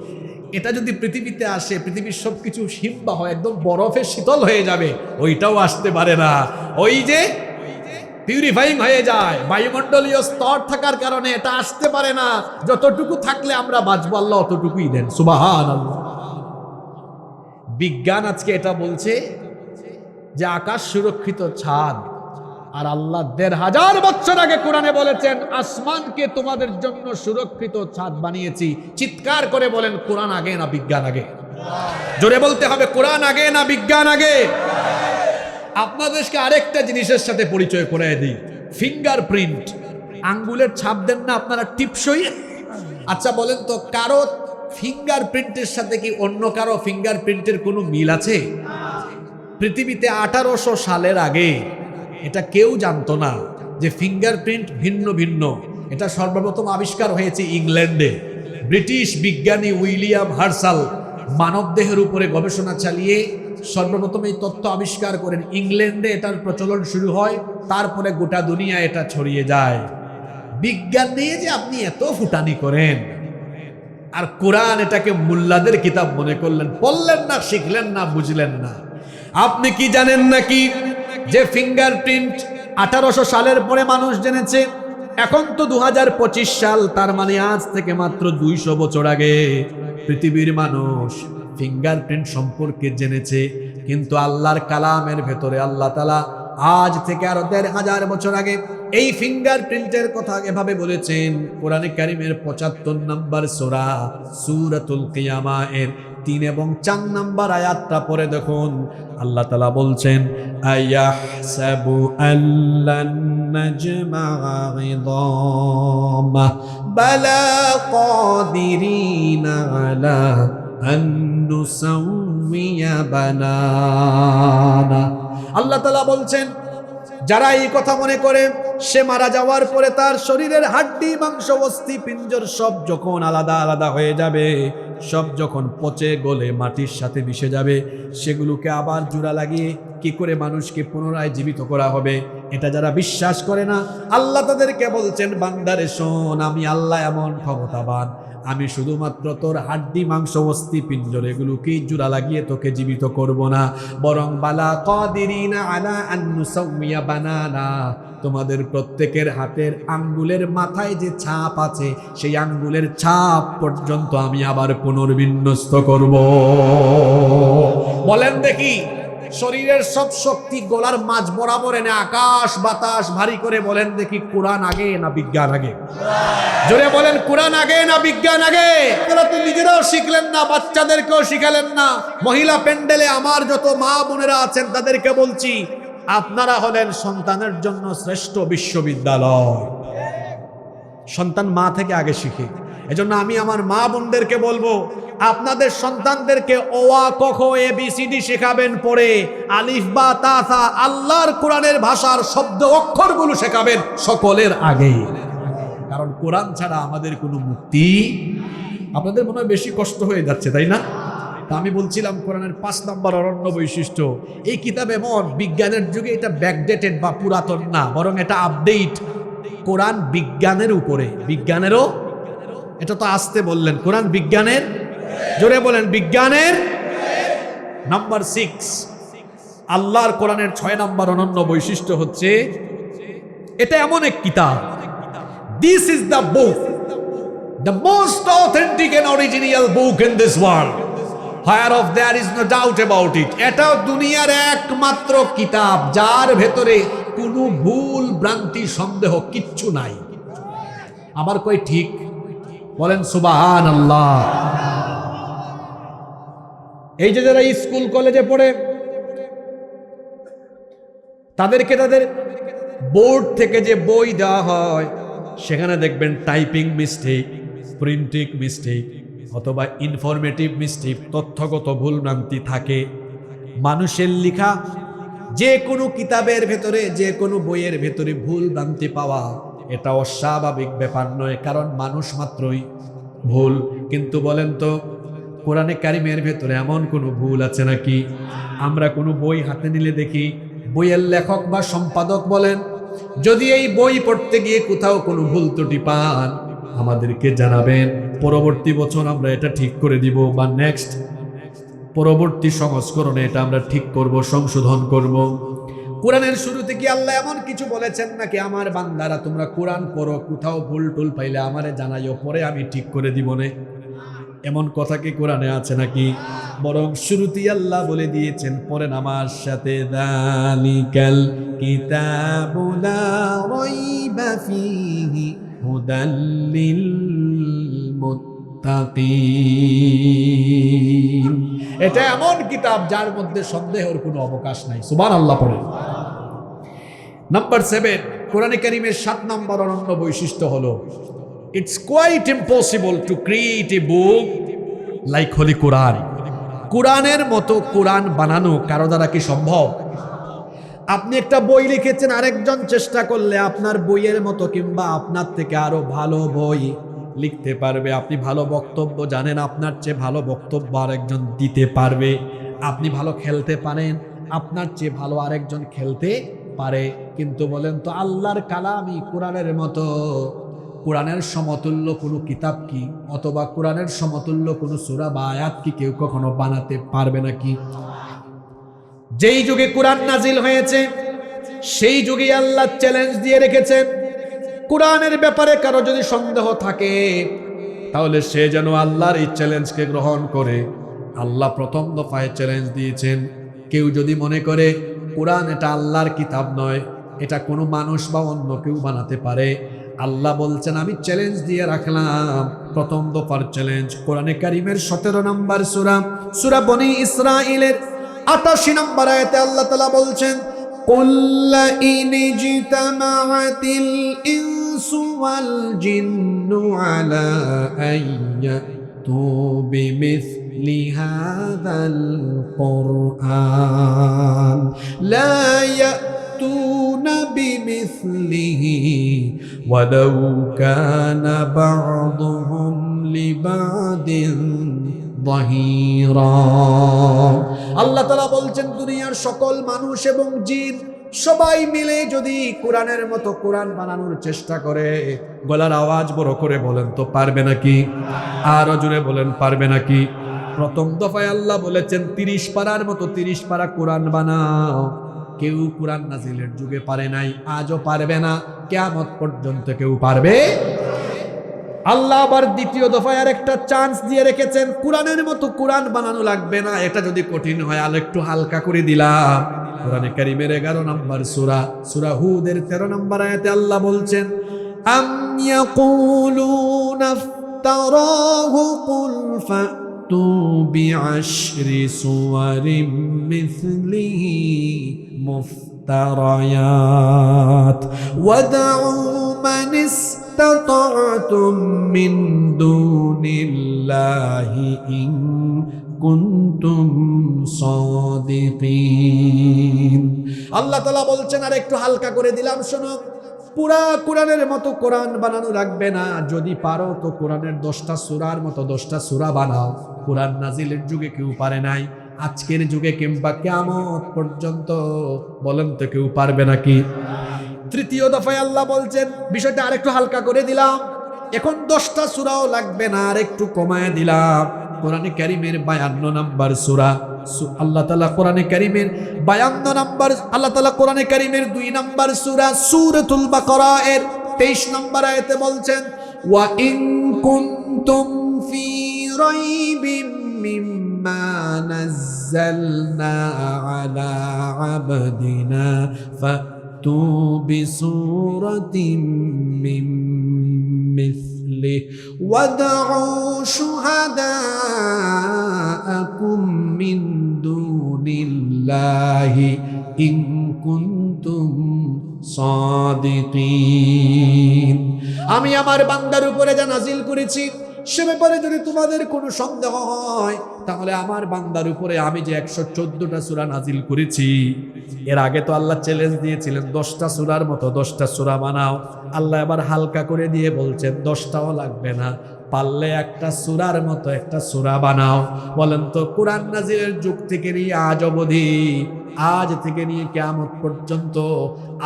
এটা যদি পৃথিবীতে আসে, পৃথিবীর সবকিছু হিম্বা হয়, একদম বরফে শীতল হয়ে যাবে, ওইটাও আসতে পারে না। ওই যে পিউরিফাইং হয়ে যায়, বায়ুমণ্ডলীয় স্তর থাকার কারণে এটা আসতে পারে না। যতটুকু থাকলে আমরা বাঁচবো, আল্লাহ অতটুকুই দেন। সুবহানাল্লাহ। বিজ্ঞান আজকে এটা বলছে যে আকাশ সুরক্ষিত ছাদ, আর আল্লাহ ১৫০০ বছর আগে কোরআনে বলেছেন আসমানকে তোমাদের জন্য সুরক্ষিত ছাদ বানিয়েছি। চিৎকার করে বলেন কোরআন আগে না বিজ্ঞান আগে? জোরে বলতে হবে, কোরআন আগে না বিজ্ঞান আগে? আপনাদেরকে আরেকটা জিনিসের সাথে পরিচয় করায় দিই, ফিঙ্গারপ্রিন্ট। আঙ্গুলের ছাপ দেন না আপনারা টিপসই? আচ্ছা বলেন তো, কারো ফিঙ্গারপ্রিন্টের সাথে কি অন্য কারো ফিঙ্গারপ্রিন্টের কোনো মিল আছে? পৃথিবীতে 1800 সালের আগে এটা কেউ জানতো না যে ফিঙ্গারপ্রিন্ট ভিন্ন ভিন্ন। এটা সর্বপ্রথম আবিষ্কার হয়েছে ইংল্যান্ডে। ব্রিটিশ বিজ্ঞানী উইলিয়াম হার্সাল মানবদেহের উপরে গবেষণা চালিয়ে সর্বপ্রথম এই তথ্য আবিষ্কার করেন। ইংল্যান্ডে এটার প্রচলন শুরু হয়, তারপরে গোটা দুনিয়া এটা ছড়িয়ে যায়। বিজ্ঞান নিয়ে যে আপনি এত ফুটানি করেন, আর কোরআন এটাকে মুল্লাদের কিতাব মনে করলেন, পড়লেন না, শিখলেন না, বুঝলেন না। আপনি কি জানেন নাকি যে ফিঙ্গারপ্রিন্ট 1800 সালের পরে মানুষ জেনেছে? এখন তো 2025 সাল, তার মানে আজ থেকে মাত্র 200 বছর আগে পৃথিবীর মানুষ ফিঙ্গারপ্রিন্ট সম্পর্কে জেনেছে। কিন্তু আল্লাহর কালামের ভেতরে আল্লাহ তাআলা আজ থেকে আরো 1500 বছর আগে এই ফিঙ্গারপ্রিন্টের কথা এভাবে বলেছেন। কোরআনে কারীমের 75 নম্বর সূরা সূরাতুল কিয়ামা এর 3 এবং 4 নম্বর আয়াতটা পড়ে দেখুন, আল্লাহ তাআলা বলছেন আয়াহসাবু আল্লান নাজমা'a 'idama বালা কাদিরিনা আলা আন নুসাউইয়া বানানা। আল্লাহ তাআলা বলছেন, যারা এই কথা মনে করে সে মারা যাওয়ার পরে তার শরীরের হাড্ডি, মাংস, অস্থি, পিঞ্জর সব যখন আলাদা আলাদা হয়ে যাবে, সব যখন পচে গলে মাটির সাথে মিশে যাবে, সেগুলোকে আবার জোড়া লাগিয়ে কি করে মানুষকে পুনরায় জীবিত করা হবে, এটা যারা বিশ্বাস করে না, আল্লাহ তাদেরকে বলছেন, বান্দারে শোন, আমি আল্লাহ এমন ক্ষমতাবান, আমি শুধুমাত্র তোর হাড্ডি, মাংস, অস্থি, পিঞ্জর এগুলোকেই জোড়া লাগিয়ে তোকে জীবিত করব না, বরং বালা কাদিরিনা আলা আন নুসাউইয়া বানানা, তোমাদের প্রত্যেকের হাতের আঙ্গুলের মাথায় যে ছাপ আছে সেই আঙ্গুলের ছাপ পর্যন্ত আমি আবার পুনর্বিন্যস্ত করব। বলেন দেখি, শরীরের সব শক্তি গলার মাঝ বরাবর এনে আকাশ বাতাস ভারী করে, বলেন দেখি কোরআন আগে না বিজ্ঞান আগে? জোরে বলেন, কোরআন আগে না বিজ্ঞান আগে? আপনারা তো নিজেরাও শিখলেন না, বাচ্চাদেরকেও শিখালেন না। মহিলা প্যান্ডেলে আমার যত মা বোনেরা আছেন তাদেরকে বলছি, আপনারা হলেন সন্তানের জন্য শ্রেষ্ঠ বিশ্ববিদ্যালয়। সন্তান মা থেকে আগে শিখে। এজন্য আমি আমার মা বোনদেরকে বলবো, আপনাদের সন্তানদেরকে অ আ ক খ এ বি সি ডি শেখাবেন, পরে আলিফ বা তা সা আল্লাহর কোরআনের ভাষার শব্দ অক্ষরগুলো শেখাবেন সকলের আগে। কারণ কোরআন ছাড়া আমাদের কোনো মুক্তি। আপনাদের মনে হয় বেশি কষ্ট হয়ে যাচ্ছে, তাই না? আমি বলছিলাম কোরআনের 5 নম্বর অনন্য বৈশিষ্ট্য, এই কিতাব এমন বিজ্ঞানের যুগে এটা ব্যাকডেটেড বা পুরাতন না, বরং এটা আপডেট। কোরআন বিজ্ঞানের উপরে, বিজ্ঞানেরও, এটা তো আসতে বললেন, কোরআন বিজ্ঞানের, জোরে বলেন বিজ্ঞানের। নাম্বার 6, আল্লাহর কোরআনের 6 নম্বর অনন্য বৈশিষ্ট্য হচ্ছে এটা এমন এক কিতাব, this is the book, the most authentic and original book in this world, whereof there is no doubt about it. এটা দুনিয়ার একমাত্র কিতাব যার ভেতরে কোনো ভুল ভ্রান্তি সন্দেহ কিচ্ছু নাই। আবার কই ঠিক? বলেন সুবহানাল্লাহ। এই যে যারা স্কুল কলেজে পড়ে, তাদেরকে তাদের বোর্ড থেকে যে বই দেওয়া হয় সেখানে দেখবেন টাইপিং মিস্টেক, প্রিন্টিং মিস্টেক অথবা ইনফরমেটিভ মিস্টেক, তথ্যগত ভুল ভ্রান্তি থাকে। মানুষের লেখা যে কোনো কিতাবের ভেতরে, যে কোনো বইয়ের ভেতরে ভুল ভ্রান্তি পাওয়া এটা অস্বাভাবিক ব্যাপার নয়, কারণ মানুষ মাত্রই ভুল। কিন্তু বলেন তো, কোরআনে কারিমের ভেতরে এমন কোনো ভুল আছে নাকি? আমরা কোনো বই হাতে নিলে দেখি বইয়ের লেখক বা সম্পাদক বলেন যদি এই বই পড়তে গিয়ে কোথাও কোনো ভুল ত্রুটি পান আমাদেরকে জানাবেন, পরবর্তী বছর আমরা এটা ঠিক করে দিব, বা নেক্সট পরবর্তী সংস্করণে এটা আমরা ঠিক করব, সংশোধন করব। কোরআনের শুরুতে কি আল্লাহ এমন কিছু বলেছেন নাকি আমার বান্দারা তোমরা কোরআন পড়ো, কোথাও ভুল টুল পাইলে আমারে জানাইও, পরে আমি ঠিক করে দিব না? এমন কথা কি কোরআনে আছে নাকি? বরং শুরুতেই আল্লাহ বলে দিয়েছেন, পড়েন আমার সাথে, যালিকাল কিতাবু লা রাইবা ফীহি হুদাল লিল মুত্তাকিন। এটা এমন কিতাব যার মধ্যে সন্দেহের কোনো অবকাশ নাই। সুবহানাল্লাহ পড়েন। নাম্বার 7, কোরআনে কারীমের 7 নম্বর অনন্য বৈশিষ্ট্য হলো it's quite impossible to create a book like Holy Quran. কোরআনের মতো কোরআন বানানো কারো দ্বারা কি সম্ভব? আপনি একটা বই লিখেছেন, আরেকজন চেষ্টা করলে আপনার বইয়ের মতো কিংবা আপনার থেকে আরো ভালো বই লিখতে পারবে। আপনি ভালো বক্তব্য জানেন, আপনার চেয়ে ভালো বক্তব্য আরেকজন দিতে পারবে। আপনি ভালো খেলতে পারেন, আপনার চেয়ে ভালো আরেকজন খেলতে পারে। কিন্তু বলেন তো আল্লাহর কালামই কোরআনের মতো, কোরআনের সমতুল্য কোনো কিতাব কি অথবা কোরআনের সমতুল্য কোনো সূরা বা আয়াত কি কেউ কখনো বানাতে পারবে নাকি? যেই যুগে কোরআন নাজিল হয়েছে সেই যুগে আল্লাহ চ্যালেঞ্জ দিয়ে রেখেছেন, কোরআনের ব্যাপারে কারো যদি সন্দেহ থাকে তাহলে সে যেন আল্লাহর এই চ্যালেঞ্জকে গ্রহণ করে। আল্লাহ প্রথম দফায় চ্যালেঞ্জ দিয়েছেন, কেউ যদি মনে করে কোরআন এটা আল্লাহর কিতাব নয়, এটা কোনো মানুষ বা অন্য কেউ বানাতে পারে, আল্লাহ বলছেন আমি চ্যালেঞ্জ দিয়ে রাখলাম। প্রথম দফার চ্যালেঞ্জ কোরআনে কারীমের 17 নম্বর সূরা, সূরা বনী ইসরাঈলের 88 নম্বর আয়াতে আল্লাহ তাআলা বলছেন, قُلْ لَئِنِ اجْتَمَعَتِ الْإِنسُ وَالْجِنُّ عَلَىٰ أَن يَأْتُوا بِمِثْلِ هَٰذَا الْقُرْآنِ لَا يَأْتُونَ بِمِثْلِهِ وَلَوْ كَانَ بَعْضُهُمْ لِبَعْضٍ ظهيرا। আল্লাহ তাআলা বলছেন দুনিয়ার সকল মানুষ এবং জিন সবাই মিলে যদি কোরআনের মতো কোরআন বানানোর চেষ্টা করে, গলার আওয়াজ বড় করে বলেন তো পারবে নাকি? আরো জোরে বলেন পারবে নাকি? প্রথম দফায় আল্লাহ বলেছেন 30 পারার মতো 30 পারা কোরআন বানাও। কেউ কোরআন নাজিলের যুগে পারে নাই, আজও পারবে না, কিয়ামত পর্যন্ত কেউ পারবে। আল্লাহ আবার দ্বিতীয় দফায় আর একটা চান্স দিয়ে রেখেছেন, কোরআনের মতো কোরআন বানানো লাগবে না, এটা যদি কঠিন হয় আর একটু হালকা করে দিলাম। কোরআনে কারীমের 11 নম্বর সূরা, সূরা হুদের 13 নম্বর আয়াতে আল্লাহ বলছেন, আম ইয়াকুলুনা ইফতারাহু কুল ফাতু বিআশরি সুওয়ারিম মিসলিহি মুফতারায়াত ওয়াদউ মান استطعتم من دون الله إن كنتم صادقين। আল্লাহ তাআলা বলছেন আর একটু হালকা করে দিলাম, শোনো, পুরা কোরআনের মতো কোরআন বানানো লাগবে না, যদি পারো তো কোরআনের 10টা সূরার মতো 10টা সূরা বানাও। কোরআন নাজিলের যুগে কেউ পারে নাই, আজকের যুগে কিংবা কিয়ামত পর্যন্ত বলেন তো কেউ পারবে নাকি? তৃতীয় দফায় আল্লাহ বলছেন বিষয়টা আরেকটু হালকা করে দিলাম, এখন 10টা সূরাও লাগবে না, আর একটু কমায় দিলাম। কোরআনে কারীমের 52 নম্বর সূরা, আল্লাহ তাআলা কোরআনে কারীমের 52 নম্বর, আল্লাহ তাআলা কোরআনে কারীমের 2 নম্বর সূরা সূরাতুল বাকারা এর 23 নম্বর আয়াতে বলছেন, ওয়া ইন কুনতুম ফি রাইবিম মিম্মা নাযালনা আলা আবদিনা بسورة من مثله وادعوا شهداءكم من دون الله إن كنتم صادقين। আমি আমার বান্দার উপরে যা নাজিল করেছি সে ব্যাপারে যদি তোমাদের কোনো সন্দেহ হয়, তাহলে আমার বান্দার উপরে আমি যে 114টা সূরা নাজিল করেছি, এর আগে তো আল্লাহ চ্যালেঞ্জ দিয়েছিলেন 10টা সূরার মতো 10টা সূরা বানাও। আল্লাহ এবার হালকা করে দিয়ে বলছেন 10টাও লাগবে না, পারলে একটা সূরার মতো একটা সূরা বানাও। বলেন তো, কোরআন নাজিলের যুগ থেকে নিয়ে আজ অবধি, আজ থেকে নিয়ে কিয়ামত পর্যন্ত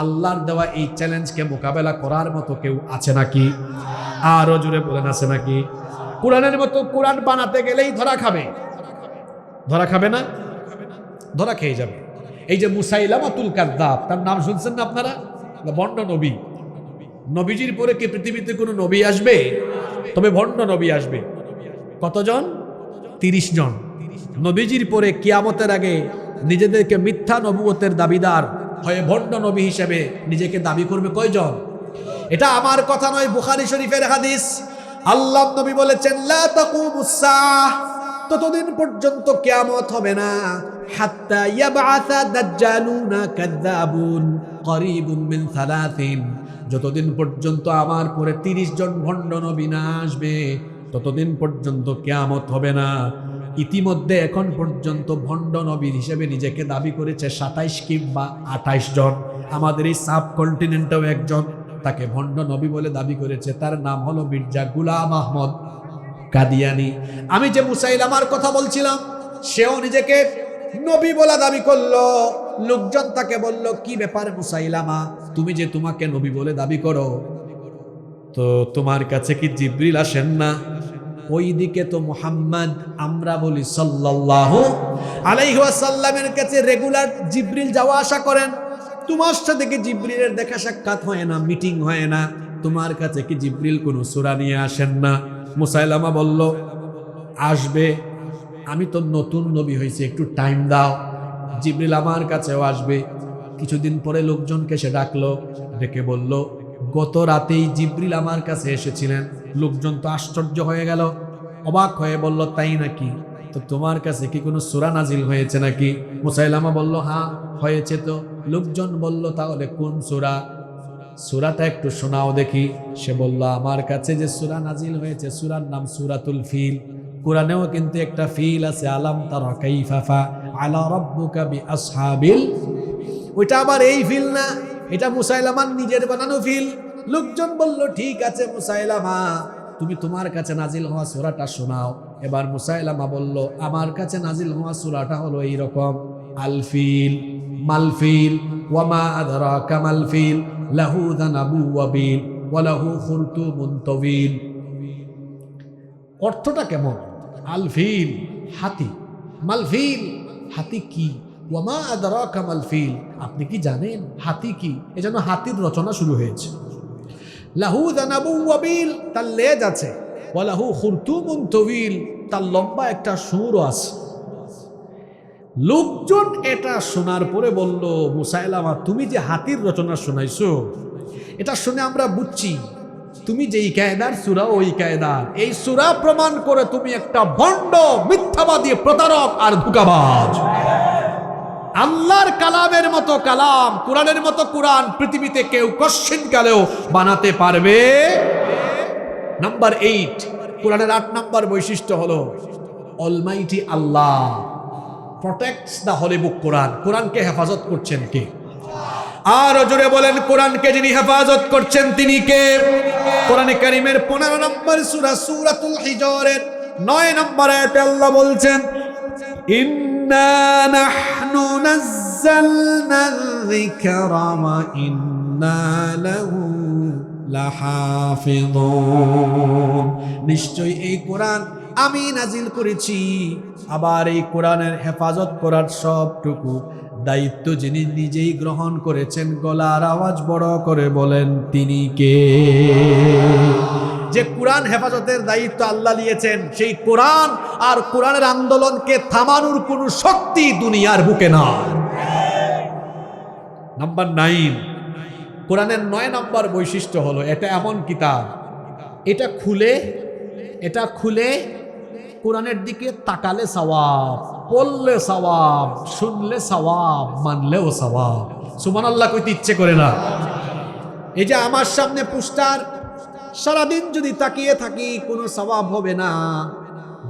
আল্লাহর দেওয়া এই চ্যালেঞ্জকে মোকাবেলা করার মতো কেউ আছে নাকি? আরো জোরে বলেন, আছে নাকি? কোরআনের মতো কোরআন বানাতে গেলেই ধরা খাবে। ধরা খাবে না? ধরা খেয়ে যাবে। এই যে মুসাইলামাতুল কাযযাব, তার নাম শুনছেন না আপনারা? ভণ্ড নবী। নবীজির পরে কি পৃথিবীতে কোনো নবী আসবে? তবে ভণ্ড নবী আসবে। কতজন? 30 জন। নবীজির পরে কিয়ামতের আগে নিজেদেরকে মিথ্যা নবুয়তের দাবিদার হয়ে ভণ্ড নবী হিসেবে নিজেকে দাবি করবে কয়জন? এটা আমার কথা নয়, বুখারী শরীফের হাদিস। আল্লাহ নবী বলেছেন, লা তাকুমুস সাআহ, ততদিন পর্যন্ত কিয়ামত হবে না, হাত্তা ইয়াবআসা দাজ্জালুনা কাযযাবুন করিবুম মিন 30, যতদিন পর্যন্ত আমার পরে 30 জন ভণ্ড নবী না আসবে, ততদিন পর্যন্ত কিয়ামত হবে না। ইতিমধ্যে এখন পর্যন্ত ভণ্ড নবী হিসেবে নিজেকে দাবি করেছে 27 কিংবা 28 জন। আমাদের এই সাবকন্টিনেন্টেও একজন তাকে ভণ্ড নবী বলে দাবি করেছে, তার নাম হলো মির্জা গুলাম আহমদ কাদিয়ানি। আমি যে মুসাইলামার কথা বলছিলাম, সেও নিজেকে নবী বলা দাবি করলো। লোকজন তাকে বলল, কি ব্যাপার মুসাইলামা, তুমি যে তোমাকে নবী বলে দাবি করো, তো তোমার কাছে কি জিবরিল আসেন না? ওইদিকে তো মুহাম্মদ, আমরা বলি সাল্লাল্লাহু আলাইহি ওয়াসাল্লামের কাছে রেগুলার জিবরিল যাওয়া আসা করেন। তোমার সাথে কি জিবরিলের দেখা সাক্ষাৎ হয় না, মিটিং হয় না? তোমার কাছে কি জিবরিল কোনো সূরা নিয়ে আসেন না? মুসাইলামা বলল, আসবে, আমি তো নতুন নবী হয়েছি, একটু টাইম দাও, জিবরিল আমার কাছেও আসবে। কিছুদিন পরে লোকজনকে সে ডাকলো, ডেকে বলল, গত রাতেই জিবরিল আমার কাছে এসেছিলেন। লোকজন তো আশ্চর্য হয়ে গেল, অবাক হয়ে বলল, তাই নাকি? তো তোমার কাছে কি কোনো সূরা নাজিল হয়েছে নাকি? মুসাইলামা বলল, হ্যাঁ হয়েছে। তো লোকজন বলল, তাহলে কোন সূরা? সূরাটা একটু শোনাও দেখি। সে বলল, আমার কাছে যে সূরা নাজিল হয়েছে, সূরার নাম সূরাতুল ফিল। কোরআনেও কিন্তু একটা ফিল আছে, আলাম তারা কাইফা ফাআলা রাব্বুকা বিআসহাবিল। ওইটা আবার এই ফিল না, এটা মুসাইলামার নিজের বানানো ফিল। লোকজন বলল, ঠিক আছে মুসাইলামা, তুমি তোমার কাছে নাজিল হওয়া সূরাটা শোনাও। এবার মুসাইলামা বলল, আমার কাছে নাজিল হওয়া সূরাটা হলো এইরকম, আল ফিল মাল ফিল ওয়া মা আদরাকা মাল ফিল লাহু যানাবু ওয়া বিল ওয়া লাহু খুরতুমুন তাওয়িল। অর্থটা কেমন? আল ফিল হাতি, মাল ফিল হাতি কি, ওয়া মা আদরাকা মাল ফিল আপনি কি জানেন হাতি কি? এজন্য হাতির রচনা শুরু হয়েছে। লাহু যানাবু ওয়া বিল, তার লেজ আছে, ওয়া লাহু খুরতুমুন তাওয়িল, তার লম্বা একটা সুরও আছে। লোকজন এটা শোনার পরে বলল, মুসাইলামা, তুমি যে হাতির রচনা শোনাইছো, এটা শুনে আমরা বুঝছি তুমি যেই কায়দার সূরা ওই কায়দার। এই সূরা প্রমাণ করে তুমি একটা ভণ্ড, মিথ্যাবাদী, প্রতারক আর ধোঁকাবাজ। আল্লাহর কালামের মতো কালাম, কোরআনের মতো কোরআন পৃথিবীতে কেউ কশ্চিন কালেও বানাতে পারবে। নাম্বার 8, কোরআনের 8 নম্বর বৈশিষ্ট্য হলো অলমাইটি আল্লাহ প্রটেক্টস দ্য হোলি বুক কোরআন। কোরআনকে হেফাজত করছেন কে? আর জোরে বলেন, কোরআনকে যিনি হেফাজত করছেন তিনি কে? কোরআনে কারীমের 15 নম্বর সূরা সূরাতুল হিজরের 9 নম্বর আয়াতে আল্লাহ বলছেন, ইন্না নাহনু নাযালনা যিকরা ওয়া ইন্না লাহু লাহাফিযুন। নিশ্চয়ই এই কোরআন আমি নাজিল করেছি, আবার এই কোরআনের হেফাজত করার সবটুকু দায়িত্ব যিনি নিজেই গ্রহণ করেছেন। গলার আওয়াজ বড় করে বলেন, তিনি কে? যে কোরআন হেফাজতের দায়িত্ব আল্লাহ নিয়েছেন, সেই কোরআন আর কোরআনের আন্দোলনকে থামানোর কোনো শক্তি দুনিয়ার বুকে না। নাম্বার 9, কোরআনের 9 নম্বর বৈশিষ্ট্য হলো এটা এমন কিতাব, এটা খুলে কোরআনের দিকে তাকালে সওয়াব, পড়লে সওয়াব, শুনলে সওয়াব, মানলেও সওয়াব। সুবহানাল্লাহ কইতে ইচ্ছে করে না? এই যে আমার সামনে পোস্টার, সারাদিন যদি তাকিয়ে থাকি কোনো সওয়াব হবে না।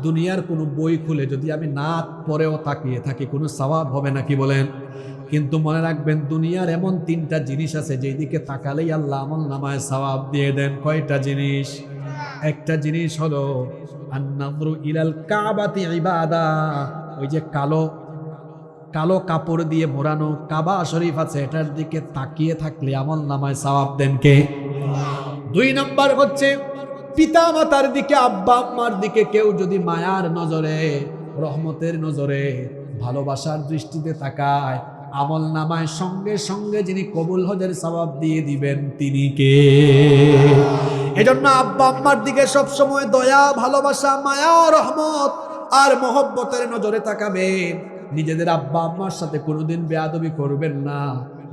দুনিয়ার কোনো বই খুলে যদি আমি না পড়েও তাকিয়ে থাকি কোনো সওয়াব হবে না, কি বলেন? কিন্তু মনে রাখবেন দুনিয়ার এমন 3টা জিনিস আছে যেই দিকে তাকালেই আল্লাহ আমলনামায় সওয়াব দিয়ে দেন। কয়টা জিনিস? একটা জিনিস হলো আন-নাযরু ইলাল কাবাতি ইবাদা। ওই যে কালো কালো কাপড় দিয়ে মোড়ানো কাবা শরীফ আছে, এটার দিকে তাকিয়ে থাকলে আমলনামায় সওয়াব দেন কে? 2 নাম্বার হচ্ছে পিতা মাতার দিকে, আব্বা আম্মার দিকে কেউ যদি মায়ার নজরে, রহমতের নজরে, ভালোবাসার দৃষ্টিতে তাকায়, আমলনামায় সঙ্গে সঙ্গে যিনি কবুল হজের সওয়াব দিয়ে দিবেন তিনি কে? এজন্য আব্বা আম্মার দিকে সবসময় দয়া, ভালোবাসা, মায়া, রহমত আর মহব্বতের নজরে তাকাবেন। নিজেদের আব্বা আম্মার সাথে কোনোদিন বেয়াদবি করবেন না।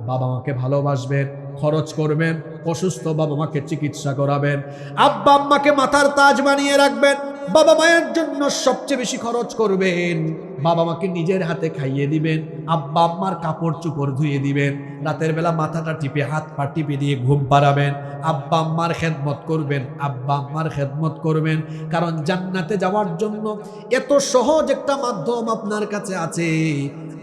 বাবা মাকে ভালোবাসবেন, খরচ করবেন, অসুস্থ বাবা মাকে চিকিৎসা করাবেন, আব্বা আম্মাকে মাথার তাজ বানিয়ে রাখবেন, বাবা মায়ের জন্য সবচেয়ে বেশি খরচ করবেন, বাবা মাকে নিজের হাতে খাইয়ে দিবেন, আব্বা আম্মার কাপড় চোপড় ধুয়ে দিবেন, রাতের বেলা মাথাটা টিপে হাত পা টিপে দিয়ে ঘুম পাড়াবেন, আব্বা আম্মার খেদমত করবেন, আব্বা আম্মার খেদমত করবেন। কারণ জান্নাতে যাওয়ার জন্য এত সহজ একটা মাধ্যম আপনার কাছে আছে।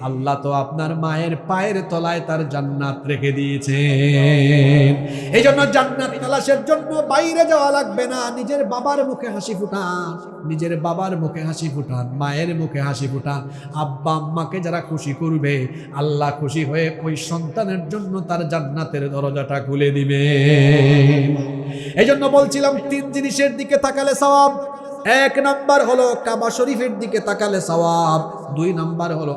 আল্লাহ তো আপনার মায়ের পায়ের তলায় তার জান্নাত রেখে দিয়েছেন। এই জন্য জান্নাত তালাশের জন্য বাইরে যাওয়া লাগবে না। নিজের বাবার মুখে হাসি ফুটান, নিজের বাবার মুখে হাসি ফুটান, মায়ের মুখে হাসি ফুটান। আব্বা আম্মাকে যারা খুশি করবে, আল্লাহ খুশি হয়ে ওই সন্তানের জন্য তার জান্নাতের দরজাটা খুলে দিবে। এই জন্য বলছিলাম 3 জিনিসের দিকে তাকালে সওয়াব। 1 নাম্বার হলো কাবা শরীফের দিকে তাকালে সওয়াব। 2 নাম্বার হলো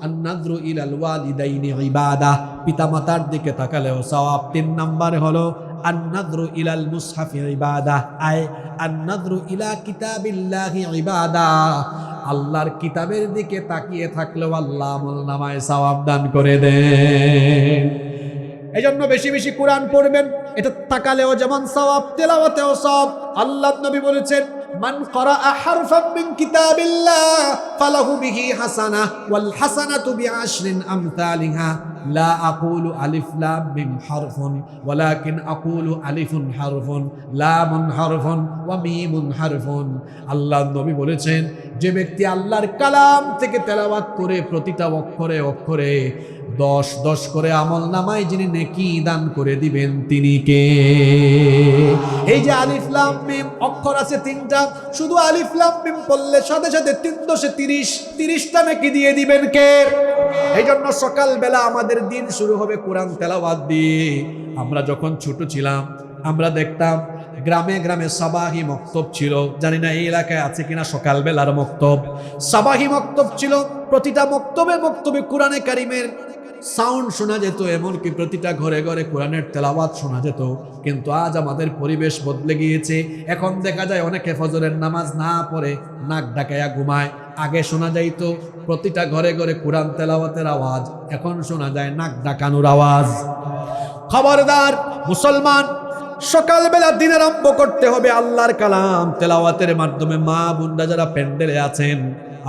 আন-নাযরু ইলাল ওয়ালিদাইনি ইবাদা, পিতামাতার দিকে তাকালেও সওয়াব। 3 নাম্বার হলো আন-নাযরু ইলাল মুসহাফি ইবাদা, আন-নাযরু ইলা কিতাবিল্লাহি ইবাদা। আল্লাহর কিতাবের দিকে তাকিয়ে থাকলেও আল্লাহ আমলনামায় সওয়াব দান করে দেন। এজন্য বেশি বেশি কোরআন পড়বেন, এটা তাকালেও যেমন সওয়াব, তেলাওয়াতেও সওয়াব। আল্লাহর নবী বলেছেন, মান ক্বারাআ হারফাম মিন কিতাবিল্লাহ ফালাহু বিহি হাসানাহ ওয়াল হাসানাতু বিআশরিন আমসালিহা। লা আকুলু আলিফ লাম মিম হারফুন ওয়ালাকিন আকুলু আলিফুন হারফুন, লামুন হারফুন ওয়া মিমুন হারফুন। আল্লাহর নবী বলেছেন, যে ব্যক্তি আল্লাহর কালাম থেকে তেলাওয়াত করে প্রতিটা অক্ষরে অক্ষরে 10 করে আমলনামায় যিনি নেকি দান করে দিবেন তিনি কে? এই যে আলিফ লাম মিম অক্ষর আছে 3টা, শুধু আলিফ লাম মিম পড়লে সাথে সাথে 330টা নেকি দিয়ে দিবেন কে? এই জন্য সকালবেলা আমাদের দিন শুরু হবে কোরআন তেলাওয়াত দিয়ে। আমরা যখন ছোট ছিলাম আমরা দেখতাম গ্রামে গ্রামে সাবাহি মক্তব ছিল। জানি না এই এলাকায় আছে কিনা সকালবেলার মক্তব। সাবাহি মক্তব ছিল, প্রতিটা মক্তবে কোরআনে কারিমের সাউন্ড শোনা যেত, এমনকি প্রতিটা ঘরে ঘরে কোরআনের তেলাওয়াত শোনা যেত। কিন্তু আজ আমাদের পরিবেশ বদলে গিয়েছে। এখন দেখা যায় অনেকে ফজরের নামাজ না পড়ে নাক ডাকায়া ঘুমায়। আগে শোনা যাইতো প্রতিটা ঘরে ঘরে কোরআন তেলাওয়াতের আওয়াজ, এখন শোনা যায় নাক ডাকানোর আওয়াজ। খবরদার মুসলমান, সকালবেলা দিন আরম্ভ করতে হবে আল্লাহর কালাম তেলাওয়াতের মাধ্যমে। মা বোনরা যারা প্যান্ডেলে আছেন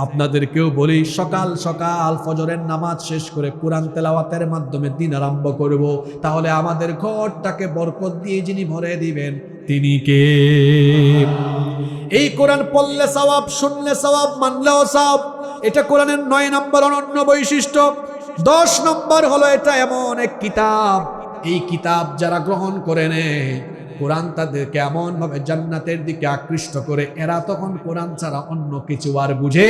আপনাদেরকেও বলি, সকাল সকাল ফজরের নামাজ শেষ করে কোরআন তেলাওয়াতের মাধ্যমে দিন আরম্ভ করব। তাহলে আমাদের ঘরটাকে বরকত দিয়ে যিনি ভরে দিবেন তিনি কে? এই কোরআন পড়লে সওয়াব, শুনলে সওয়াব, মানলেও সওয়াব। এটা কোরআনের 9 নম্বর অনন্য বৈশিষ্ট্য। 10 নম্বর হলো এটা এমন এক কিতাব, এই কিতাব যারা গ্রহণ করে নেয় কোরআন তাদেরকে এমন ভাবে জান্নাতের দিকে আকৃষ্ট করে, এরা তখন কোরআন ছাড়া অন্য কিছু আর বুঝে,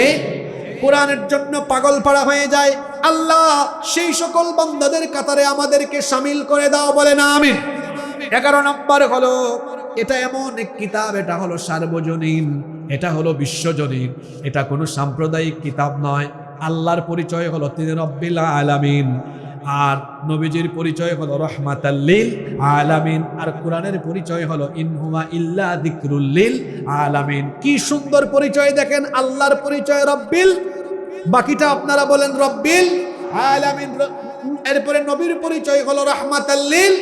কোরআনের জন্য পাগল পাড়া হয়ে যায়। আল্লাহ সেই সকল বান্দাদের কাতারে আমাদেরকে শামিল করে দাও, বলে না আমিন। 11 নম্বর হলো এটা এমন এক কিতাব, এটা হলো সার্বজনীন, এটা হলো বিশ্বজনীন, এটা কোনো সাম্প্রদায়িক কিতাব নয়। আল্লাহর পরিচয় হলো তিনি রব্বিল আলামিন, আর নবীজির পরিচয় হলো রহমাতাল লিল আলামিন, আর কোরআনের পরিচয় হলো ইনহুমা ইল্লা যিকরুল লিল আলামিন। কি সুন্দর পরিচয় দেখেন, আল্লাহর পরিচয় রব্বিল, বাকিটা আপনারা বলেন রব্বিল আলামিন। এরপরে নবীর পরিচয় হলো রহমাতাল লিল,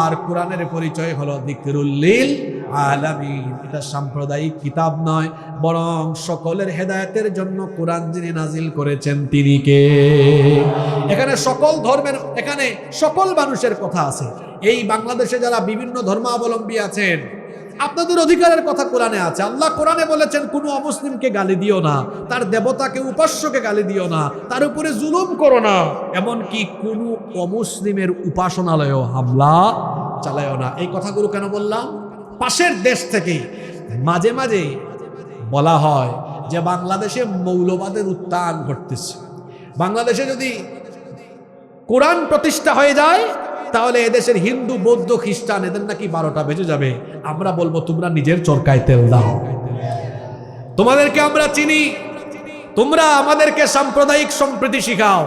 আর কোরআনের পরিচয় হলো যিকরুল লিল আলামিন। এটা সাম্প্রদায়িক কিতাব নয়, বরং সকলের হেদায়েতের জন্য কোরআন যিনি নাজিল করেছেন তিনি কে? এখানে সকল ধর্মের, এখানে সকল মানুষের কথা আছে। এই বাংলাদেশে যারা বিভিন্ন ধর্মাবলম্বী আছেন আপনাদের অধিকারের কথা কোরআনে আছে। আল্লাহ কোরআনে বলেছেন কোনো অমুসলিমকে গালি দিও না, তার দেবতাকে উপাস্যকে গালি দিও না, তার উপরে জুলুম করো না, এমনকি কোনো অমুসলিমের উপাসনালয়েও হামলা চালায়ও না। এই কথাগুলো কেন বললাম? পাশের দেশ থেকে মাঝে মাঝে বলা হয় যে বাংলাদেশে মৌলবাদের উত্থান ঘটতেছে, বাংলাদেশে যদি কোরআন প্রতিষ্ঠা হয়ে যায় তাহলে এদেশের হিন্দু বৌদ্ধ খ্রিস্টান এদের নাকি 12টা বেজে যাবে। আমরা বলবো তোমরা নিজের চরকায় তেল দাও, তোমাদেরকে আমরা চিনি, তোমরা আমাদেরকে সাম্প্রদায়িক সম্প্রীতি শিখাও,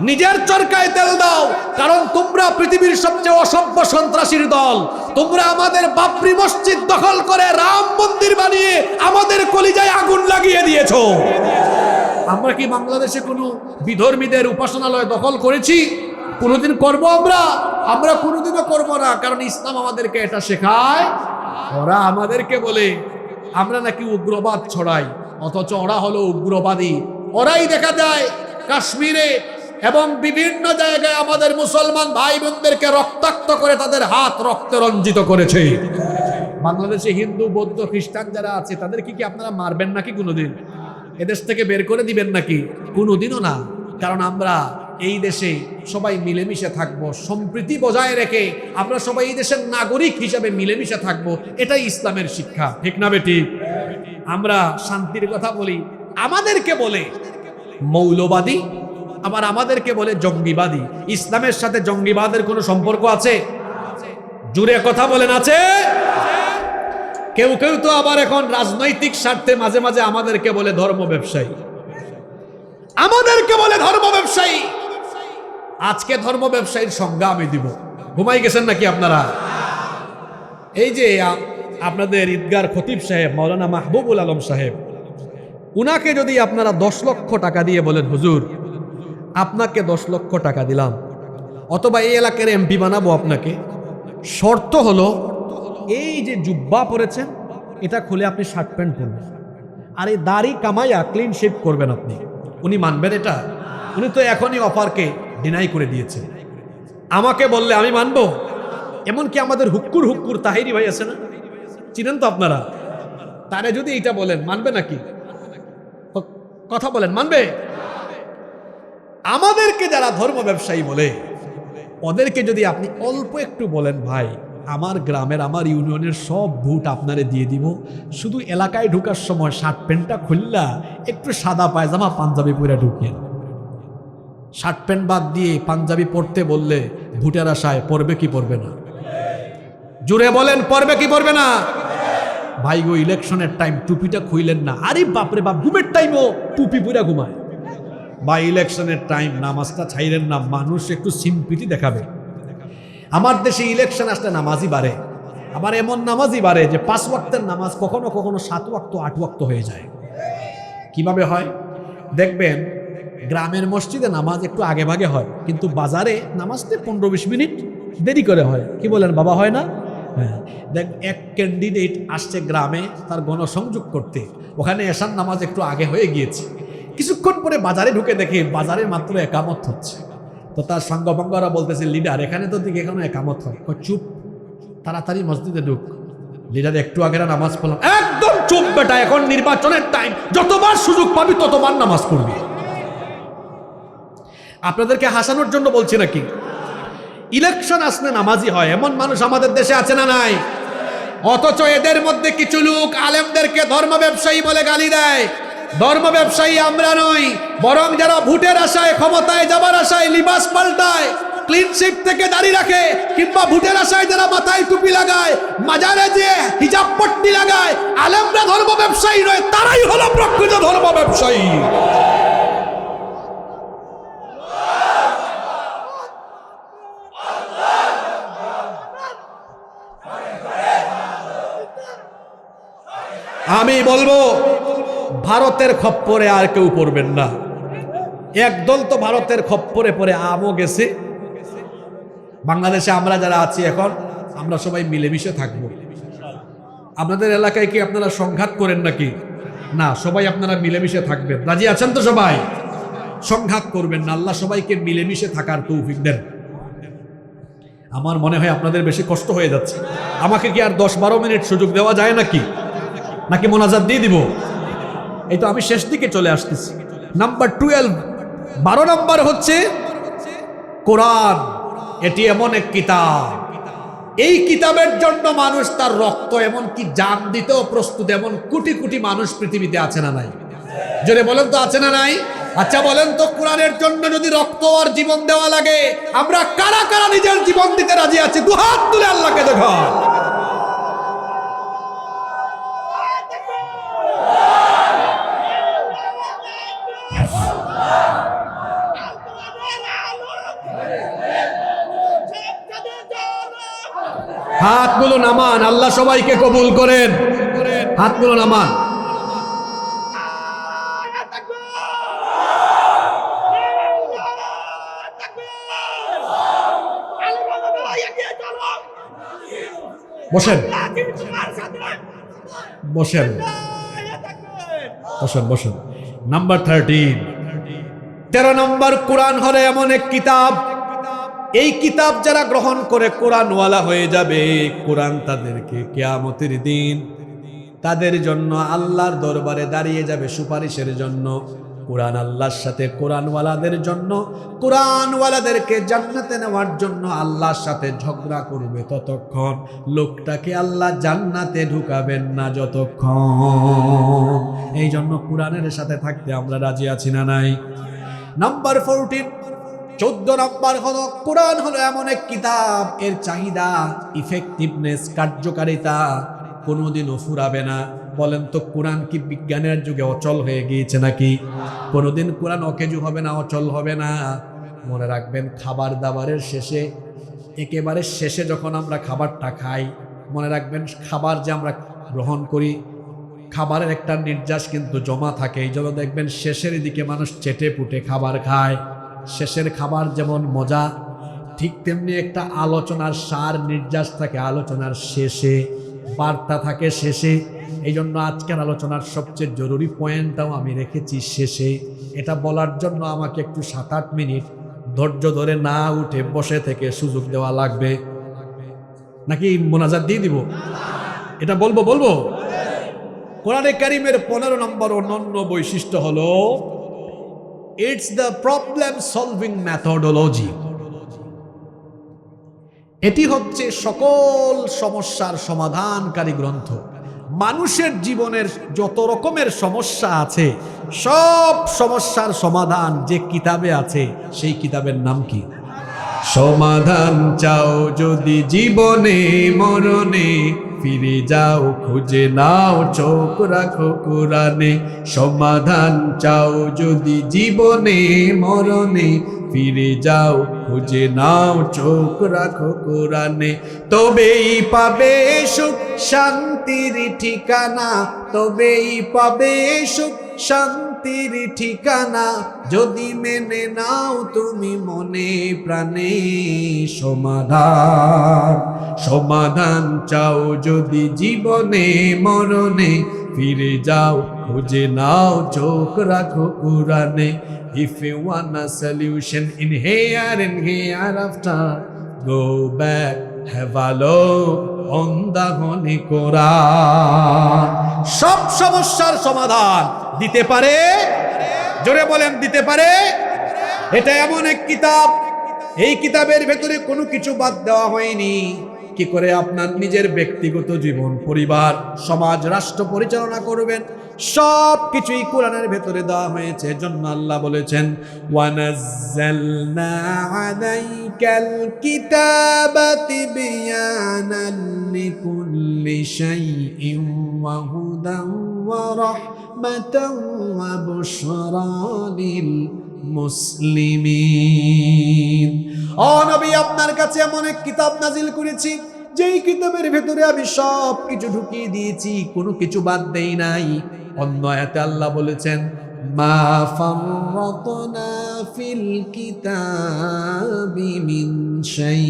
নিজের চরকায় তেল দাও, কারণ তোমরা পৃথিবীর সবচেয়ে অসভ্য সন্ত্রাসীর দল। তোমরা আমাদের বাবরি মসজিদ দখল করে রাম মন্দির বানিয়ে আমাদের কলিজায় আগুন লাগিয়ে দিয়েছো। আমরা কি বাংলাদেশে কোনো বিধর্মীদের উপাসনালয় দখল করেছি? কোনোদিন করব আমরা কোনোদিনও করব না, কারণ ইসলাম আমাদেরকে এটা শেখায়। ওরা আমাদেরকে বলে আমরা নাকি উগ্রবাদ ছড়াই, অথচ ওরা হলো উগ্রবাদী। ওরাই দেখা যায় কাশ্মীরে এবং বিভিন্ন জায়গায় আমাদের মুসলমান ভাই বোনদেরকে রক্তাক্ত করে তাদের হাত রক্তে রঞ্জিত করেছে। বাংলাদেশে হিন্দু বৌদ্ধ খ্রিস্টান যারা আছে তাদেরকে কি আপনারা মারবেন নাকি কোনোদিন? এদেশ থেকে বের করে দিবেন নাকি? কোনোদিনও না, কারণ আমরা এই দেশে সবাই মিলেমিশে থাকবো, সম্প্রীতি বজায় রেখে আমরা সবাই এই দেশের নাগরিক হিসাবে মিলেমিশে থাকবো। এটাই ইসলামের শিক্ষা, ঠিক না বেটি? আমরা শান্তির কথা বলি, আমাদেরকে বলে মৌলবাদী, আবার আমাদেরকে বলে জঙ্গিবাদী। ইসলামের সাথে জঙ্গিবাদের কোনো সম্পর্ক আছে? জুড়ে কথা বলেন, আছে? কেউ কেউ তো আবার এখন রাজনৈতিক স্বার্থে মাঝে মাঝে আমাদেরকে বলে ধর্ম ব্যবসায়ী, আমাদেরকে বলে ধর্ম ব্যবসায়ী। আজকে ধর্ম ব্যবসায়ীর সংজ্ঞা আমি দিব। ঘুমাই গেছেন নাকি আপনারা? এই যে আপনাদের ঈদগার খতিব সাহেব মাওলানা মাহবুবুল আলম সাহেব, উনাকে যদি আপনারা 10 লক্ষ টাকা দিয়ে বলেন হুজুর আপনাকে 10 লক্ষ টাকা দিলাম, অথবা এই এলাকার এমপি বানাবো আপনাকে, শর্ত হলো এই যে জুব্বা পরেছেন এটা খুলে আপনি শার্ট প্যান্ট পরবেন, আর এই দাড়ি কামাইয়া ক্লিন শেভ করবেন আপনি, উনি মানবেন এটা? উনি তো এখনই অফারকে ডিনাই করে দিয়েছে। আমাকে বললে আমি মানবো? এমনকি আমাদের হুক্কুর হুক্কুর তাহিরি ভাই আছে না, চিনেন তো আপনারা, তারে যদি এটা বলেন মানবে নাকি? কথা বলেন, মানবে? আমাদেরকে যারা ধর্ম ব্যবসায়ী বলে ওদেরকে যদি আপনি অল্প একটু বলেন ভাই আমার গ্রামের আমার ইউনিয়নের সব ভোট আপনারে দিয়ে দিব, শুধু এলাকায় ঢুকার সময় শার্ট প্যান্টটা খুললা একটু সাদা পায়জামা পাঞ্জাবি পরে ঢুকিয়ে, শার্ট প্যান্ট বাদ দিয়ে পাঞ্জাবি পরতে বললে ভোটের আশায় পড়বে কি পড়বে না? জুড়ে বলেন, পড়বে কি পড়বে না? ভাই গো ইলেকশনের টাইম টুপিটা খুইলেন না, আরে বাপরে বাপ, ঘুমের টাইমও টুপি পুরা ঘুমায়। বা ইলেকশনের টাইম নামাজটা ছাইলেন না, মানুষ একটু সিম্পিটি দেখাবে। আমার দেশে ইলেকশন আসলে নামাজই বাড়ে, আবার এমন নামাজই বাড়ে যে 5 ওয়াক্তের নামাজ কখনো কখনো 7 ওয়াক্ত 8 ওয়াক্ত হয়ে যায়। কিভাবে হয় দেখবেন, গ্রামের মসজিদে নামাজ একটু আগে ভাগে হয়, কিন্তু বাজারে নামাজতে 15-20 মিনিট দেরি করে হয়। কি বলেন বাবা, হয় না? হ্যাঁ, দেখ এক ক্যান্ডিডেট আসছে গ্রামে তার গণসংযোগ করতে, ওখানে এশার নামাজ একটু আগে হয়ে গিয়েছে, কিছুক্ষণ পরে বাজারে ঢুকে দেখে বাজারে মাত্র একামত হচ্ছে। তো তার সঙ্গভঙ্গরা বলতেছে লিডার এখানে তো দিকে এখানে একামত হয়, চুপ, তাড়াতাড়ি মসজিদে ঢুক। লিডার একটু আগে নামাজ পড়লাম, একদম চুপ বেটা, এখন নির্বাচনের টাইম, যতবার সুযোগ পাবি ততবার নামাজ পড়বি। আপনাদেরকে হাসানোর জন্য বলছি নাকি? ইলেকশন আসলে নামাজি হয় এমন মানুষ আমাদের দেশে আছে না নাই? অথচ এদের মধ্যে কিছু লোক আলেমদেরকে ধর্ম ব্যবসায়ী বলে গালি দেয়। ধর্ম ব্যবসায়ী আমরা নই, বরং যারা ভোটের আশায় ক্ষমতায় যাবার আশায় লিবাস পাল্টায়, ক্লিন শেভ থেকে দাড়ি রাখে, কিংবা ভোটের আশায় যারা মাথায় টুপি লাগায়, মাজারে যে হিজাব পট্টি লাগায়, আলেমরা ধর্ম ব্যবসায়ী নয়, তারাই হলো প্রকৃত ধর্ম ব্যবসায়ী। আমি বলবো ভারতের খপ্পরে আর কেউ পড়বেন না। একদল তো ভারতের খপ্পরে পড়ে আমও গেছে। বাংলাদেশে আমরা যারা আছি এখন আমরা সবাই মিলেমিশে থাকবো। আপনাদের এলাকায় কি আপনারা সংঘাত করেন নাকি? না, সবাই আপনারা মিলেমিশে থাকবেন। রাজি আছেন তো সবাই? সংঘাত করবেন না, আল্লাহ সবাইকে মিলেমিশে থাকার তৌফিক দেন। আমার মনে হয় আপনাদের বেশি কষ্ট হয়ে যাচ্ছে। আমাকে কি আর 10-12 মিনিট সুযোগ দেওয়া যায় নাকি মোনাজাত দিয়ে দিব? এই তো আমি শেষ দিকে চলে আসতেছি। নাম্বার 12, 12 নাম্বার হচ্ছে কোরআন। এটি এমন এক কিতাব, এই কিতাবের জন্য মানুষ তার রক্ত এমনকি জান দিতেও প্রস্তুত, এমন কোটি কোটি মানুষ পৃথিবীতে আছে না নাই? জোরে বলেন তো, আছে না নাই? আচ্ছা বলেন তো, কোরআনের জন্য যদি রক্ত আর জীবন দেওয়া লাগে, আমরা কারা কারা নিজের জীবন দিতে রাজি আছি? দুহাত তুলে আল্লাহকে দেখো। হাতগুলো নামান, আল্লাহ সবাইকে কবুল করেন। হাতগুলো নামান। বসেন বসেন বসেন বসেন। নাম্বার 13 নম্বর, কোরআন হলো এমন এক কিতাব, এই কিতাব যারা গ্রহণ করে কোরআনওয়ালা হয়ে যাবে, কোরআন তাদেরকে কিয়ামতের দিন তাদের জন্য আল্লাহর দরবারে দাঁড়িয়ে যাবে সুপারিশের জন্য। কোরআন আল্লাহর সাথে কোরআনওয়ালাদের জন্য, কোরআনওয়ালাদেরকে জান্নাতে নেওয়ার জন্য আল্লাহর সাথে ঝগড়া করবে ততক্ষণ, লোকটাকে আল্লাহ জান্নাতে ঢুকাবেন না যতক্ষণ। এই জন্য কোরআনের সাথে থাকতে আমরা রাজি আছি না নাই? নাম্বার 14 নম্বর হলো কোরআন হলো এমন এক কিতাব, এর চাহিদা, ইফেক্টিভনেস, কার্যকারিতা কোনোদিনও ফুরাবে না। বলেন তো, কোরআন কি বিজ্ঞানের যুগে অচল হয়ে গিয়েছে নাকি? কোনোদিন কোরআন অকেজু হবে না, অচল হবে না। মনে রাখবেন, খাবার দাবারের শেষে, একেবারে শেষে যখন আমরা খাবারটা খাই, মনে রাখবেন খাবার যে আমরা গ্রহণ করি, খাবারের একটা নির্যাস কিন্তু জমা থাকে। এই জন্য দেখবেন শেষের দিকে মানুষ চেটে পুটে খাবার খায়। শেষের খাবার যেমন মজা, ঠিক তেমনি একটা আলোচনার সার নির্যাস থাকে আলোচনার শেষে, বার্তা থাকে শেষে। এই জন্য আজকের আলোচনার সবচেয়ে জরুরি পয়েন্টটাও আমি রেখেছি শেষে। এটা বলার জন্য আমাকে একটু 7-8 মিনিট ধৈর্য ধরে না উঠে বসে থেকে সুযোগ দেওয়া লাগবে, নাকি মোনাজাত দিয়ে দিব? এটা বলবো। কোরআনে কারিমের 15 নম্বর অনন্য বৈশিষ্ট্য হলো it's the problem solving methodology. এটি হচ্ছে সকল সমস্যার সমাধানকারী গ্রন্থ। মানুষের জীবনের যত রকমের সমস্যা আছে, সব সমস্যার সমাধান যে কিতাবে আছে, সেই কিতাবের নাম কি? সমাধান চাও যদি জীবনে মরণে, ফিরে যাও খুঁজে নাও চোখ রাখো কোরআনে। সমাধান চাও যদি জীবনে মরণে, ফিরে যাও খুঁজে নাও চোখ রাখো কোরআনে। তবেই পাবে সুখ শান্তির ঠিকানা, তবেই পাবে সুখ শান্তির ঠিকানা, যদি মেনে নাও তুমি মনে প্রাণে। সমাধান চাও যদি জীবনে মরণে, ফিরে যাও খুঁজে নাও চোখ রাখো কোরআনে। If you want a solution in here and hereafter, go back, have a look on the Holy Quran. সব সমস্যার সমাধান দিতে পারে, জোরে বলেন দিতে পারে। এটা এমন এক কিতাব, এই কিতাবের ভেতরে কোনো কিছু বাদ দেওয়া হয়নি। কি করে আপনার নিজের ব্যক্তিগত জীবন, পরিবার, সমাজ, রাষ্ট্র পরিচালনা করবেন, সব কিছুই কোরআনের ভেতরে দেওয়া হয়েছে। জন্য আল্লাহ বলেছেন, ওয়ানাজ্জালনা আলাইকাল কিতাবা তিবয়ানান লিকুল্লি শাইইন ওয়া হুদান ওয়া রাহমাতান ওয়া বুশরা লিল মুসলিমিন। ও নবী, আপনার কাছে এমন এক কিতাব নাজিল করেছি, যেই কিতাবের ভেতরে আমি সব কিছু ঢুকিয়ে দিয়েছি, কোনো কিছু বাদ দেই নাই। অন্য আয়াতে আল্লাহ বলেছেন, মা ফাররাতনা ফিল কিতাবি মিন শাই।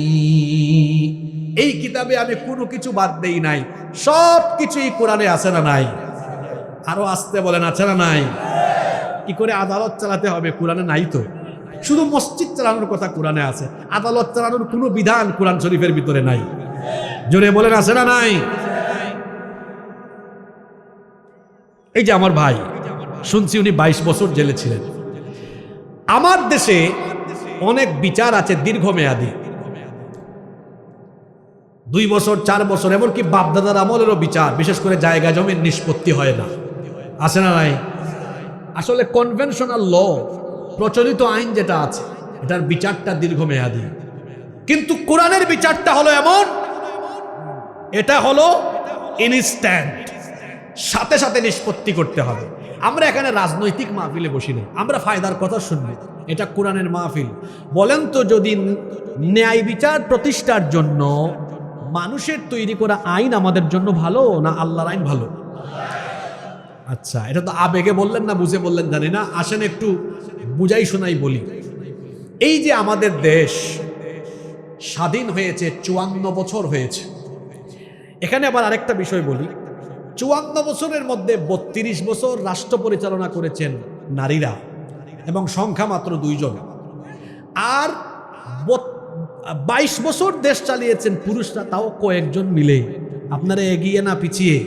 এই কিতাবে আমি কোনো কিছু বাদ দেই নাই, সব কিছুই কোরআনে আছে না নাই? আরো আসতে বলেন, আছে না নাই? কি করে আদালত চালাতে হবে কোরআনে নাই তো? শুধু মসজিদ চালানোর কথা কোরআনে আছে, আদালত চালানোর কোনো বিধান কোরআন শরীফের ভিতরে নাই। জোরে বলেন আছে না নাই? এই যে আমার ভাই, শুনছি উনি 22 বছর জেলে ছিলেন। আমার দেশে অনেক বিচার আছে দীর্ঘমেয়াদী, 2 বছর 4 বছর, এমনকি বাপদাদার আমলেরও বিচার, বিশেষ করে জায়গা জমির নিষ্পত্তি হয় না, আছে না নাই? আসলে কনভেনশনাল ল, প্রচলিত আইন যেটা আছে, এটার বিচারটা দীর্ঘমেয়াদী। কিন্তু কোরআনের বিচারটা হলো এমন, এটা হলো ইনস্ট্যান্ট, সাথে সাথে নিষ্পত্তি করতে হবে। আমরা এখানে রাজনৈতিক মাহফিলে বসি না, আমরা ফায়দার কথা শুনবো। এটা কোরআনের মাহফিল। বলেন তো, যদি ন্যায় বিচার প্রতিষ্ঠার জন্য মানুষের তৈরি করা আইন আমাদের জন্য ভালো না আল্লাহর আইন ভালো? আচ্ছা, এটা তো আবেগে বললেন না বুঝে বললেন জানি না, আসেন একটু বুঝাই শোনাই বলি। এই যে আমাদের দেশ স্বাধীন হয়েছে 54 বছর হয়েছে। এখানে আবার আরেকটা বিষয় বলি, 54 বছরের মধ্যে 32 বছর রাষ্ট্র পরিচালনা করেছেন নারীরা, এবং সংখ্যা মাত্র 2 জন। আর 22 বছর দেশ চালিয়েছেন পুরুষরা, তাও কয়েকজন মিলে। আপনারা এগিয়ে না পিছিয়ে?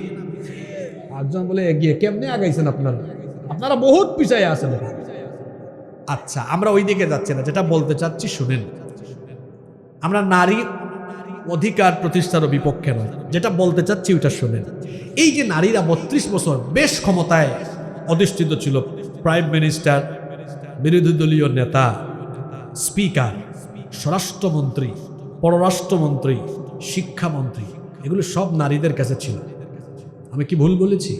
একজন বলে এগিয়ে। কেমনে আগাইছেন আপনারা? আপনারা বহুত পিছায় আছেন। আচ্ছা, আমরা ওই দিকে যাচ্ছি না, যেটা বলতে চাচ্ছি শুনেন। আমরা নারী অধিকার প্রতিষ্ঠার বিপক্ষে নয়, যেটা বলতে চাচ্ছি ওইটা শুনেন। এই যে নারীরা 32 বছর বেশ ক্ষমতায় অধিষ্ঠিত ছিল, প্রাইম মিনিস্টার, বিরোধী দলীয় নেতা, স্পিকার, স্বরাষ্ট্রমন্ত্রী, পররাষ্ট্রমন্ত্রী, শিক্ষামন্ত্রী, এগুলো সব নারীদের কাছে ছিল। আমি কি ভুল বলেছি?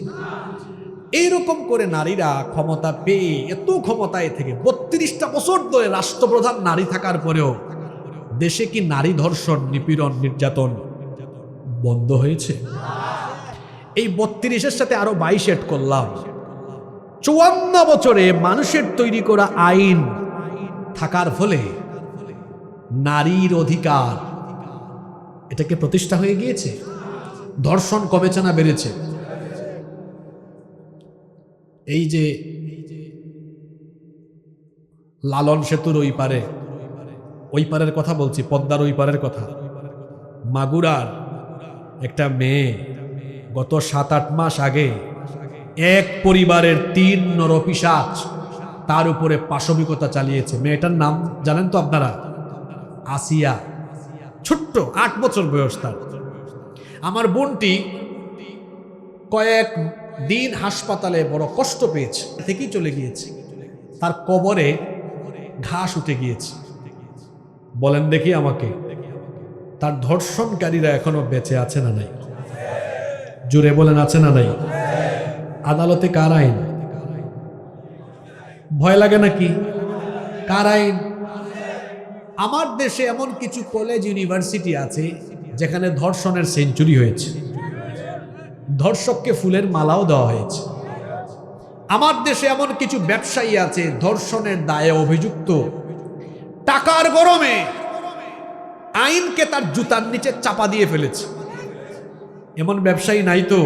এইরকম করে নারীরা ক্ষমতা পেয়ে, এত ক্ষমতায় থেকে 32টা বছর ধরে রাষ্ট্রপ্রধান নারী থাকার পরেও দেশে কি নারী ধর্ষণ, নিপীড়ন, নির্যাতন বন্ধ হয়েছে? এই 32-এর সাথে আরো 22 এড করলাম, 54 বছরে মানুষের তৈরি করা আইন থাকার ফলে নারীর অধিকার এটাকে প্রতিষ্ঠা হয়ে গিয়েছে। ধর্ষণ কমেছে না বেড়েছে? এই যে লালন সেতুর ওই পারের কথা বলছি, পদ্মার ওই পারের কথা। মাগুরার একটা মেয়ে গত 7-8 মাস আগে এক পরিবারের 3 নরপিশাচ তার উপরে পাশবিকতা চালিয়েছে। মেয়েটার নাম জানেন তো আপনারা? আসিয়া। ছোট্ট 8 বছর বয়স তার। আমার বোনটি কয়েক দিন হাসপাতালে বড় কষ্ট পেয়েছে, থেকেই চলে গিয়েছে। তার কবরে ঘাস উঠে গিয়েছে। বলেন দেখি আমাকে, তার ধর্ষণকারীরা এখনো বেঁচে আছে না নাই? জোরে বলেন আছে না নাই? আদালতে কার আইন? ভয় লাগে নাকি? কার আইন? আমার দেশে এমন কিছু কলেজ, ইউনিভার্সিটি আছে যেখানে ধর্ষণের সেঞ্চুরি হয়েছে, ধর্ষককে ফুলের মালাও দেওয়া হয়েছে। আমার দেশে এমন কিছু ব্যবসায়ী আছে ধর্ষণের দায়ে অভিযুক্ত, টাকার গরমে আইনকে তার জুতার নিচে চাপা দিয়ে ফেলেছে। এমন ব্যবসায়ী নাই তো?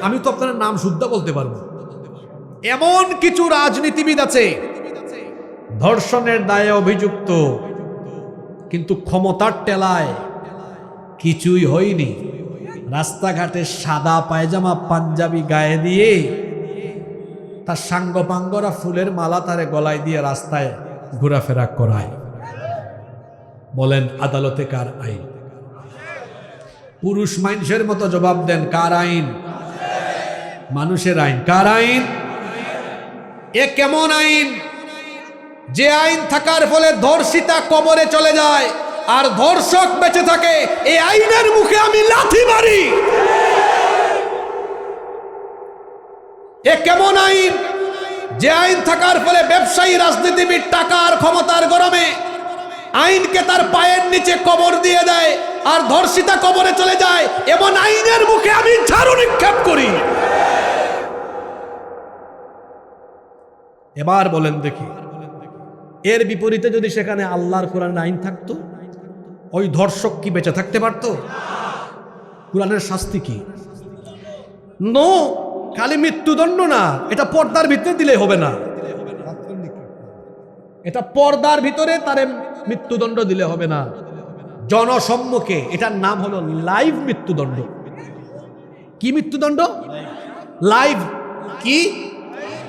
আমি তো আপনার নাম শুদ্ধ বলতে পারবো। এমন কিছু রাজনীতিবিদ আছে ধর্ষণের দায়ে অভিযুক্ত, কিন্তু ক্ষমতার টেলায় কিছুই হয়নি। রাস্তাঘাটে সাদা পায়জামা পাঞ্জাবি গায়ে দিয়ে তার সাঙ্গপাঙ্গরা ফুলের মালা তারে গলায় দিয়ে রাস্তায় ঘোরাফেরা করায়। বলেন আদালতে কার আইন? পুরুষ মানুষের মতো জবাব দেন, কার আইন? মানুষের আইন। কার আইন? এ কেমন আইন? যে আইন থাকার ফলে ধর্ষিতা কবরে চলে যায় আর ধর্ষক বেঁচে থাকে, এই আইনের মুখে আমি লাথি মারি। এ কেমন আইন? যে আইন থাকার ফলে ব্যবসায়ী, রাজনীতিবিদ টাকার ক্ষমতার গরমে আইনকে তার পায়ের নিচে কবর দিয়ে দেয় আর ধর্ষিতা কবরে চলে যায়, এমন আইনের মুখে আমি ঝাড়ু নিক্ষেপ করি। এবার বলেন দেখি, এর বিপরীতে যদি সেখানে আল্লাহর কোরআনের আইন থাকতো, ওই ধর্ষক কি বেঁচে থাকতে পারত? কোরআনের শাস্তি কি? নো, খালি মৃত্যুদণ্ড না, এটা পর্দার ভিতরে দিলে হবে না। এটা পর্দার ভিতরে তারে মৃত্যুদণ্ড দিলে হবে না, জনসম্মুখে, এটার নাম হলো লাইভ মৃত্যুদণ্ড। কি মৃত্যুদণ্ড? লাইভ। কি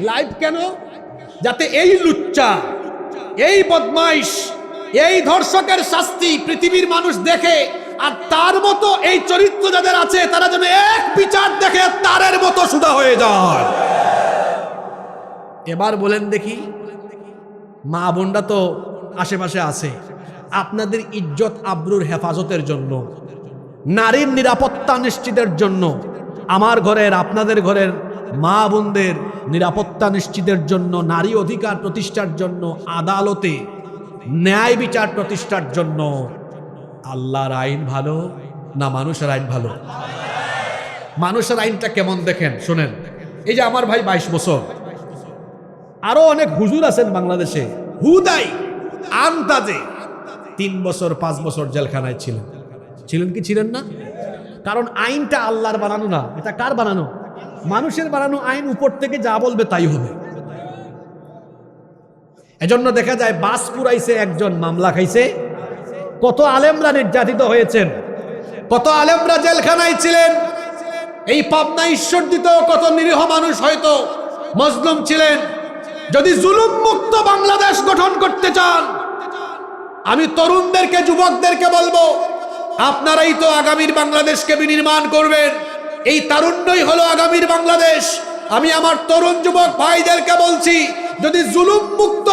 লাইভ? কেন? যাতে এই লুচ্চা, এই বদমাইশ, এই ধর্ষকের শাস্তি পৃথিবীর মানুষ দেখে, আর তার মতো এই চরিত্র যাদের আছে তারা যেন এক বিচার দেখে তারের মতো সুদা হয়ে যায়। এবার বলেন দেখি, মা বোনরা তো আশেপাশে আছে, আপনাদের ইজ্জত আবরুর হেফাজতের জন্য, নারীর নিরাপত্তা নিশ্চিতের জন্য, আমার ঘরের আপনাদের ঘরের মা বোনদের নিরাপত্তা নিশ্চিতের জন্য, নারী অধিকার প্রতিষ্ঠার জন্য, আদালতে ন্যায় বিচার প্রতিষ্ঠার জন্য আল্লাহর আইন ভালো না মানুষের আইন ভালো? মানুষের আইনটা কেমন দেখেন, শোনেন। এই যে আমার ভাই 22 বছর, আরো অনেক হুজুর আছেন বাংলাদেশে, হুদাই আন্দাজে 3 বছর 5 বছর জেলখানায় ছিলেন। ছিলেন কি ছিলেন না? কারণ আইনটা আল্লাহর বানানো না, এটা কার বানানো? মানুষের বানানো আইন, উপর থেকে যা বলবে তাই হবে। এজন্য দেখা যায় বাস পুরাইছে একজন, মামলা খাইছে। কত আলেমরা নির্যাতিত হয়েছেন, কত আলেমরা জেলখানায় ছিলেন। এই পাবনা ঈশ্বরদীত কত নিরীহ মানুষ হয়তো মজলুম ছিলেন। যদি জুলুম মুক্ত বাংলাদেশ গঠন করতে চান, আমি তরুণদেরকে, যুবকদেরকে বলবো, আপনারাই তো আগামীর বাংলাদেশকে বিনির্মাণ করবেন। এই তারুণ্যই হলো আগামীর বাংলাদেশ। আমি আমার তরুণ যুবক ভাইদেরকে বলছি, যদি জুলুম মুক্ত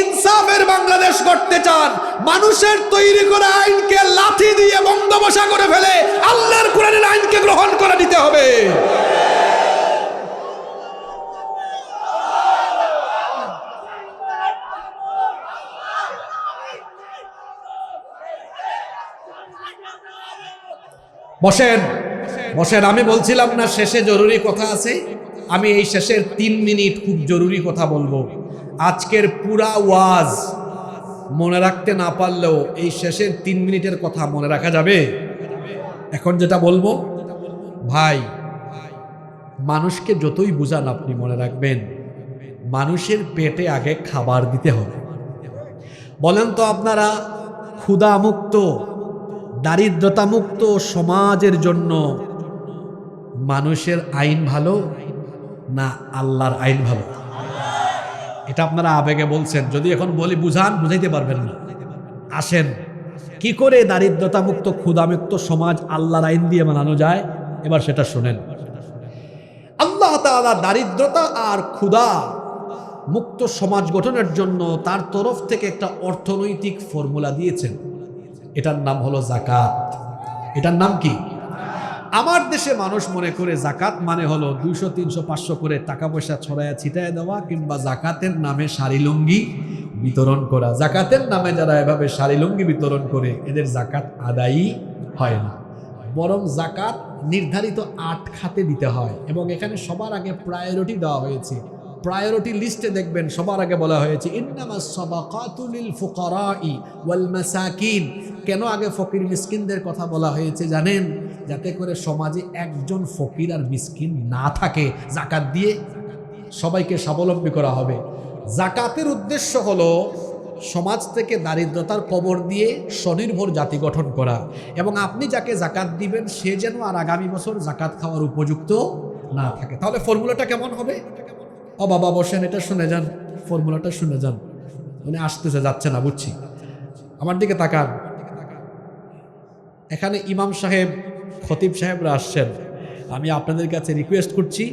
ইনসাফের বাংলাদেশ করতে চান, মানুষের তৈরি করা আইনকে লাথি দিয়ে বন্ধবসা করে ফেলে আল্লাহর কোরআনের আইনকে গ্রহণ করে নিতে হবে। বসেন বসেন, আমি বলছিলাম না শেষে জরুরি কথা আছে? আমি এই শেষের 3 মিনিট খুব জরুরি কথা বলবো। আজকের পুরা ওয়াজ মনে রাখতে না পারলেও এই শেষের 3 মিনিটের কথা মনে রাখা যাবে। এখন যেটা বলবো, ভাই, মানুষকে যতই বুঝান আপনি মনে রাখবেন, মানুষের পেটে আগে খাবার দিতে হবে। বলেন তো আপনারা, ক্ষুধামুক্ত, দারিদ্রতামুক্ত সমাজের জন্য মানুষের আইন ভালো না আল্লাহর আইন ভালো? এটা আপনারা আবেগে বলছেন, যদি এখন বলি বুঝান, বুঝাইতে পারবেন না। আসেন, কি করে দারিদ্রতামুক্ত ক্ষুধামুক্ত সমাজ আল্লাহর আইন দিয়ে বানানো যায়, এবার সেটা শুনেন। আল্লাহ তাআলা দারিদ্রতা আর ক্ষুধা মুক্ত সমাজ গঠনের জন্য তার তরফ থেকে একটা অর্থনৈতিক ফর্মুলা দিয়েছেন। এটার নাম হলো জাকাত। এটার নাম কি? আমার দেশে মানুষ মনে করে জাকাত মানে হলো 200, 300, 500 করে টাকা পয়সা ছড়ায়া ছিটায় দেওয়া, কিংবা জাকাতের নামে শাড়ি লুঙ্গি বিতরণ করা। জাকাতের নামে যারা এভাবে শাড়ি লুঙ্গি বিতরণ করে, এদের জাকাত আদায়ই হয় না। বরং জাকাত নির্ধারিত 8 খাতে দিতে হয়, এবং এখানে সবার আগে প্রায়োরিটি দেওয়া হয়েছে। প্রায়োরিটি লিস্টে দেখবেন সবার আগে বলা হয়েছে ইন্নামাস সাদাকাতু লিল ফুকারাই ওয়াল মাসাকিন। কেন আগে ফকির মিসকিনদের কথা বলা হয়েছে জানেন? যাতে করে সমাজে একজন ফকির আর মিসকিন না থাকে। জাকাত দিয়ে সবাইকে স্বাবলম্বী করা হবে। জাকাতের উদ্দেশ্য হলো সমাজ থেকে দারিদ্রতার কবর দিয়ে স্বনির্ভর জাতি গঠন করা, এবং আপনি যাকে জাকাত দিবেন সে যেন আর আগামী বছর জাকাত খাওয়ার উপযুক্ত না থাকে। তাহলে ফর্মুলাটা কেমন হবে? ও বাবা বসেন, এটা শুনে যান, ফর্মুলাটা শুনে যান। মানে আসতেছে, যাচ্ছে না, বুঝছি। আমার দিকে তাকান। এখানে ইমাম সাহেব, খতিব সাহেবরা আসছেন। আমি আপনাদের কাছে রিকোয়েস্ট করছি,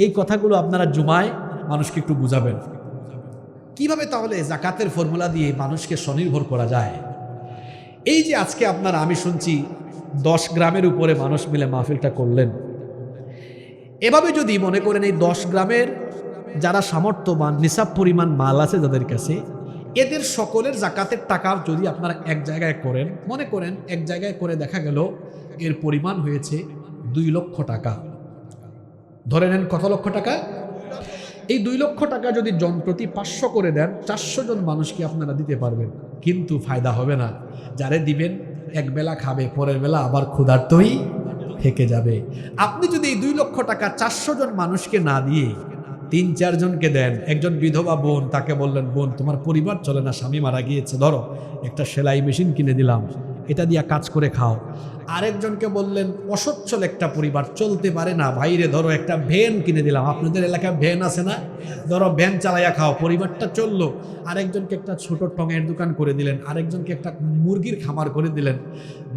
এই কথাগুলো আপনারা জুমায় মানুষকে একটু বুঝাবেন। কিভাবে তাহলে জাকাতের ফর্মুলা দিয়ে মানুষকে স্বনির্ভর করা যায়? এই যে আজকে আপনারা, আমি শুনছি 10 গ্রামের উপরে মানুষ মিলে মাহফিলটা করলেন। এভাবে যদি মনে করেন এই 10 গ্রামের যারা সামর্থ্যবান, নিসাব পরিমাণ মাল আছে যাদের কাছে, এদের সকলের জাকাতের টাকা যদি আপনারা এক জায়গায় করেন, মনে করেন এক জায়গায় করে দেখা গেল এর পরিমাণ হয়েছে 2 লক্ষ টাকা। ধরে নেন কত লক্ষ টাকা? এই 2 লক্ষ টাকা যদি জন প্রতি 500 করে দেন, 400 জন মানুষকে আপনারা দিতে পারবেন। কিন্তু ফায়দা হবে না। যারে দিবেন এক বেলা খাবে, পরের বেলা আবার ক্ষুধার্তই থেকে যাবে। আপনি যদি এই 2 লক্ষ টাকা 400 জন মানুষকে না দিয়ে 3-4 জনকে দেন, একজন বিধবা বোন, তাকে বললেন বোন তোমার পরিবার চলে না, স্বামী মারা গিয়েছে, ধরো একটা সেলাই মেশিন কিনে দিলাম, এটা দিয়া কাজ করে খাও। আরেকজনকে বললেন অসচ্ছল একটা পরিবার, চলতে পারে না, ভাইরে ধরো একটা ভ্যান কিনে দিলাম, আপনাদের এলাকায় ভ্যান আছে না, ধরো ভ্যান চালাইয়া খাও, পরিবারটা চললো। আরেকজনকে একটা ছোট টঙের দোকান করে দিলেন, আরেকজনকে একটা মুরগির খামার করে দিলেন।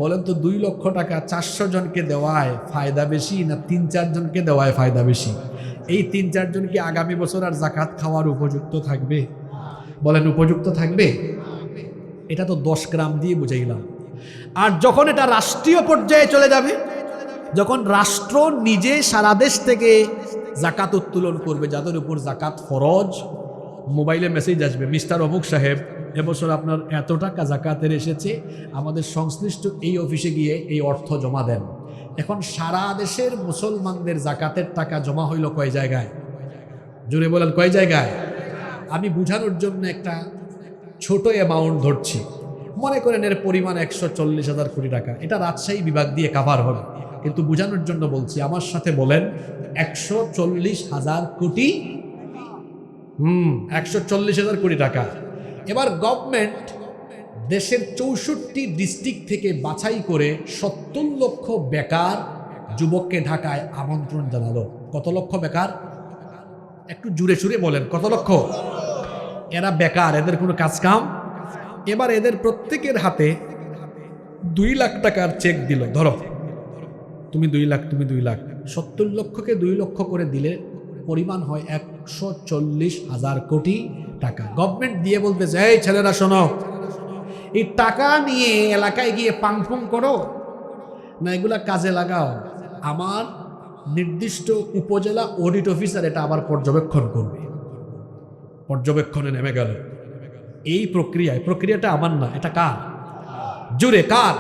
বলেন তো 2 লক্ষ টাকা 400 জনকে দেওয়ায় ফায়দা বেশি না 3-4 জনকে দেওয়ায় ফায়দা বেশি? এই 3-4 জন কি আগামী বছর আর জাকাত খাওয়ার উপযুক্ত থাকবে? বলেন উপযুক্ত থাকবে? এটা তো 10 গ্রাম দিয়ে বুঝাইলাম। আর যখন এটা রাষ্ট্রীয় পর্যায়ে চলে যাবে, যখন রাষ্ট্র নিজে সারা দেশ থেকে জাকাত উত্তোলন করবে, যাদের উপর জাকাত ফরজ, মোবাইলে মেসেজ আসবে, মিস্টার অমুক সাহেব এবছর আপনার এত টাকা জাকাতের এসেছে, আমাদের সংশ্লিষ্ট এই অফিসে গিয়ে এই অর্থ জমা দেন। এখন সারা দেশের মুসলমানদের জাকাতের টাকা জমা হইল কয় জায়গায়? জুড়ে বলেন কয় জায়গায়? আমি বুঝানোর জন্য একটা ছোট অ্যামাউন্ট ধরছি, মনে করেন এর পরিমাণ 140,000 কোটি টাকা। এটা রাজশাহী বিভাগ দিয়ে কাভার হবে, কিন্তু বুঝানোর জন্য বলছি। আমার সাথে বলেন 140,000 কোটি। 140,000 কোটি টাকা। এবার গভর্নমেন্ট দেশের 64টি ডিস্ট্রিক্ট থেকে বাছাই করে 70 লক্ষ বেকার যুবককে ঢাকায় আমন্ত্রণ জানালো। কত লক্ষ বেকার? একটু জুড়ে সুরে বলেন, কত লক্ষ? এরা বেকার, এদের কোনো কাজ কাম। এবার এদের প্রত্যেকের হাতে 2 লাখ টাকার চেক দিল। ধরো তুমি 2 লাখ, তুমি 2 লাখ, 70 লক্ষকে 2 লক্ষ করে দিলে পরিমাণ হয় 140,000 কোটি টাকা। গভর্নমেন্ট দিয়ে বলতেছে, এই ছেলেরা শোনো, এই টাকা নিয়ে এলাকায় গিয়ে পাংফুং করো না, এগুলা কাজে লাগাও। আমার নির্দিষ্ট উপজেলা অডিট অফিসার এটা আবার পর্যবেক্ষণ করবে। পর্যবেক্ষণে নেমে গেল। এই প্রক্রিয়াটা আমার না, এটা কার? জুড়ে কার?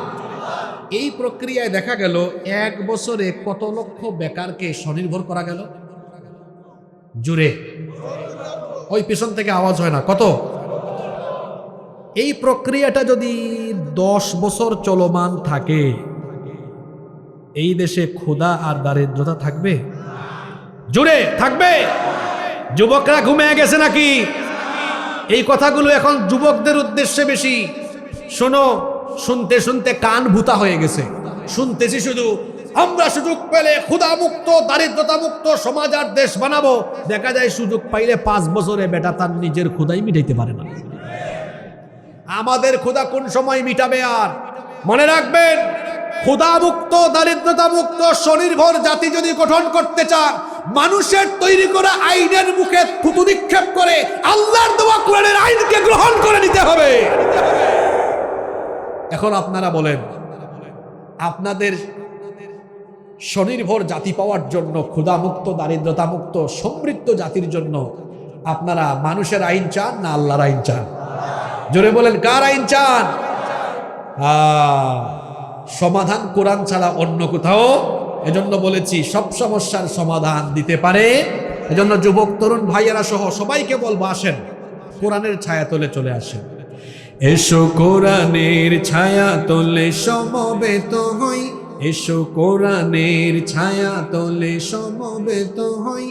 এই প্রক্রিয়ায় দেখা গেল 1 বছরে কত লক্ষ বেকারকে স্বনির্ভর করা গেল? জুড়ে, ওই পিছন থেকে আওয়াজ হয় না, কত? এই প্রক্রিয়াটা যদি 10 বছর চলমান থাকে, এই দেশে ক্ষুধা আর দারিদ্রতা থাকবে? জুড়ে থাকবে? যুবকরা ঘুমিয়ে গেছে নাকি? এই কথাগুলো এখন যুবকদের উদ্দেশ্যে বেশি। শোনো, শুনতে শুনতে কান ভূতা হয়ে গেছে। শুনতেছি শুধু আমরা সুযোগ পেলে ক্ষুধামুক্ত দারিদ্রতামুক্ত সমাজ আর দেশ বানাবো। দেখা যায় সুযোগ পাইলে 5 বছরে বেটা তার নিজের ক্ষুধাই মিটাইতে পারে না। আমাদের ক্ষুধা কোন সময় মিটাবে? আর মনে রাখবেন, ক্ষুধামুক্ত দারিদ্রতামুক্ত স্বনির্ভর জাতি যদি গঠন করতে চান, মানুষের তৈরি করা আইনের মুখে থুতু নিক্ষেপ করে আল্লাহর দেওয়া কোরআনের আইনকে গ্রহণ করে নিতে হবে। এখন আপনারা বলেন, আপনাদের স্বনির্ভর জাতি পাওয়ার জন্য, ক্ষুধামুক্ত দারিদ্রতামুক্ত সমৃদ্ধ জাতির জন্য আপনারা মানুষের আইন চান না আল্লাহর আইন চান? জোরে বলেন, কার আইন চান? সমাধান কোরআন ছাড়া অন্য কোথাও। এজন্য বলেছি সব সমস্যার সমাধান দিতে পারে। এজন্য যুবক তরুণ ভাইয়েরা সহ সবাইকে বলবো, আসেন কোরআনের ছায়া তলে চলে আসেন। এসো কোরআনের ছায়া তলে সমবেত হই, এসো কোরআনের ছায়া তলে সমবেত হই,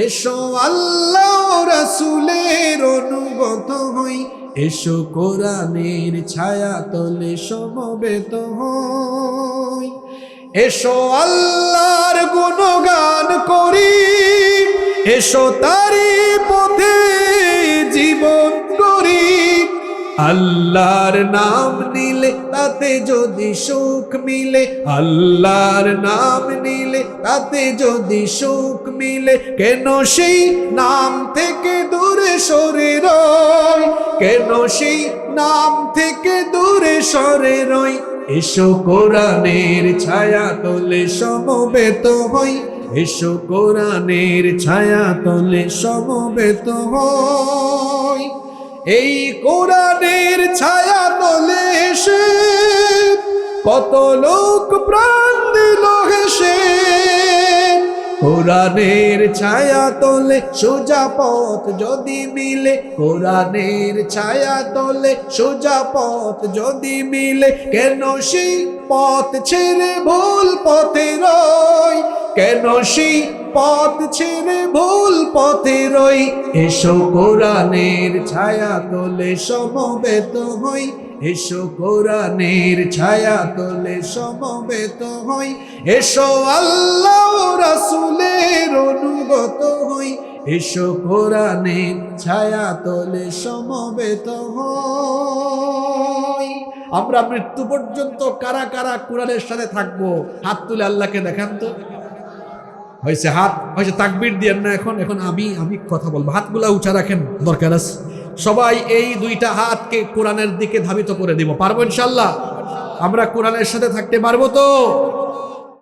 এসো আল্লাহ রাসূলের অনুগত হই, এসো কোরআনের ছায়া তলে সমবেত হই, এসো আল্লাহর গুণগান করি, এসো তারি পথে জীবন করি। আল্লাহর নাম নিলে তাতে যদি সুখ মিলে, আল্লাহর নাম নিলে তাতে যদি সুখ মিলে, কেন সেই নাম থেকে দূরে সরে রই, কেন সেই নাম থেকে দূরে সরে রই। এসো কোরআনের ছায়া তলে সমবেত হই, এসো কোরআনের ছায়া তলে সমবেত হই। এই কোরআনের ছায়া তলে এসে কত লোক প্রাণ দিল হেসে, কোরআনের ছায়া তলে সোজা পথ যদি মিলে, কোরআনের ছায়া তলে সোজা পথ যদি মিলে, কেন সেই পথ ছেড়ে ভুল পথে রই, কেন সেই পথ ছেড়ে ভুল পথে রই, এসো কোরআনের ছায়া তলে সমবেত হই, এসো কোরআনের ছায়া তলে সমবেত হই, এসো আল্লাহ রাসূলের অনুগত হই, এসো কোরআনের ছায়া তলে সমবেত হই। আমরা মৃত্যু পর্যন্ত কারা কারা কোরআনের সাথে থাকবো? হাত তুলে আল্লাহকে দেখান তো। হয়েছে হাত, হয়েছে তাকবীর দিয়েন না, এখন এখন আমি কথা বলবো, হাতগুলা উঁচা রাখেন, দরকার আছে। সবাই এই দুইটা হাতকে কোরআনের দিকে ধাবিত করে দিব, পারবো ইনশাল্লাহ? আমরা কোরআনের সাথে থাকতে পারবো তো?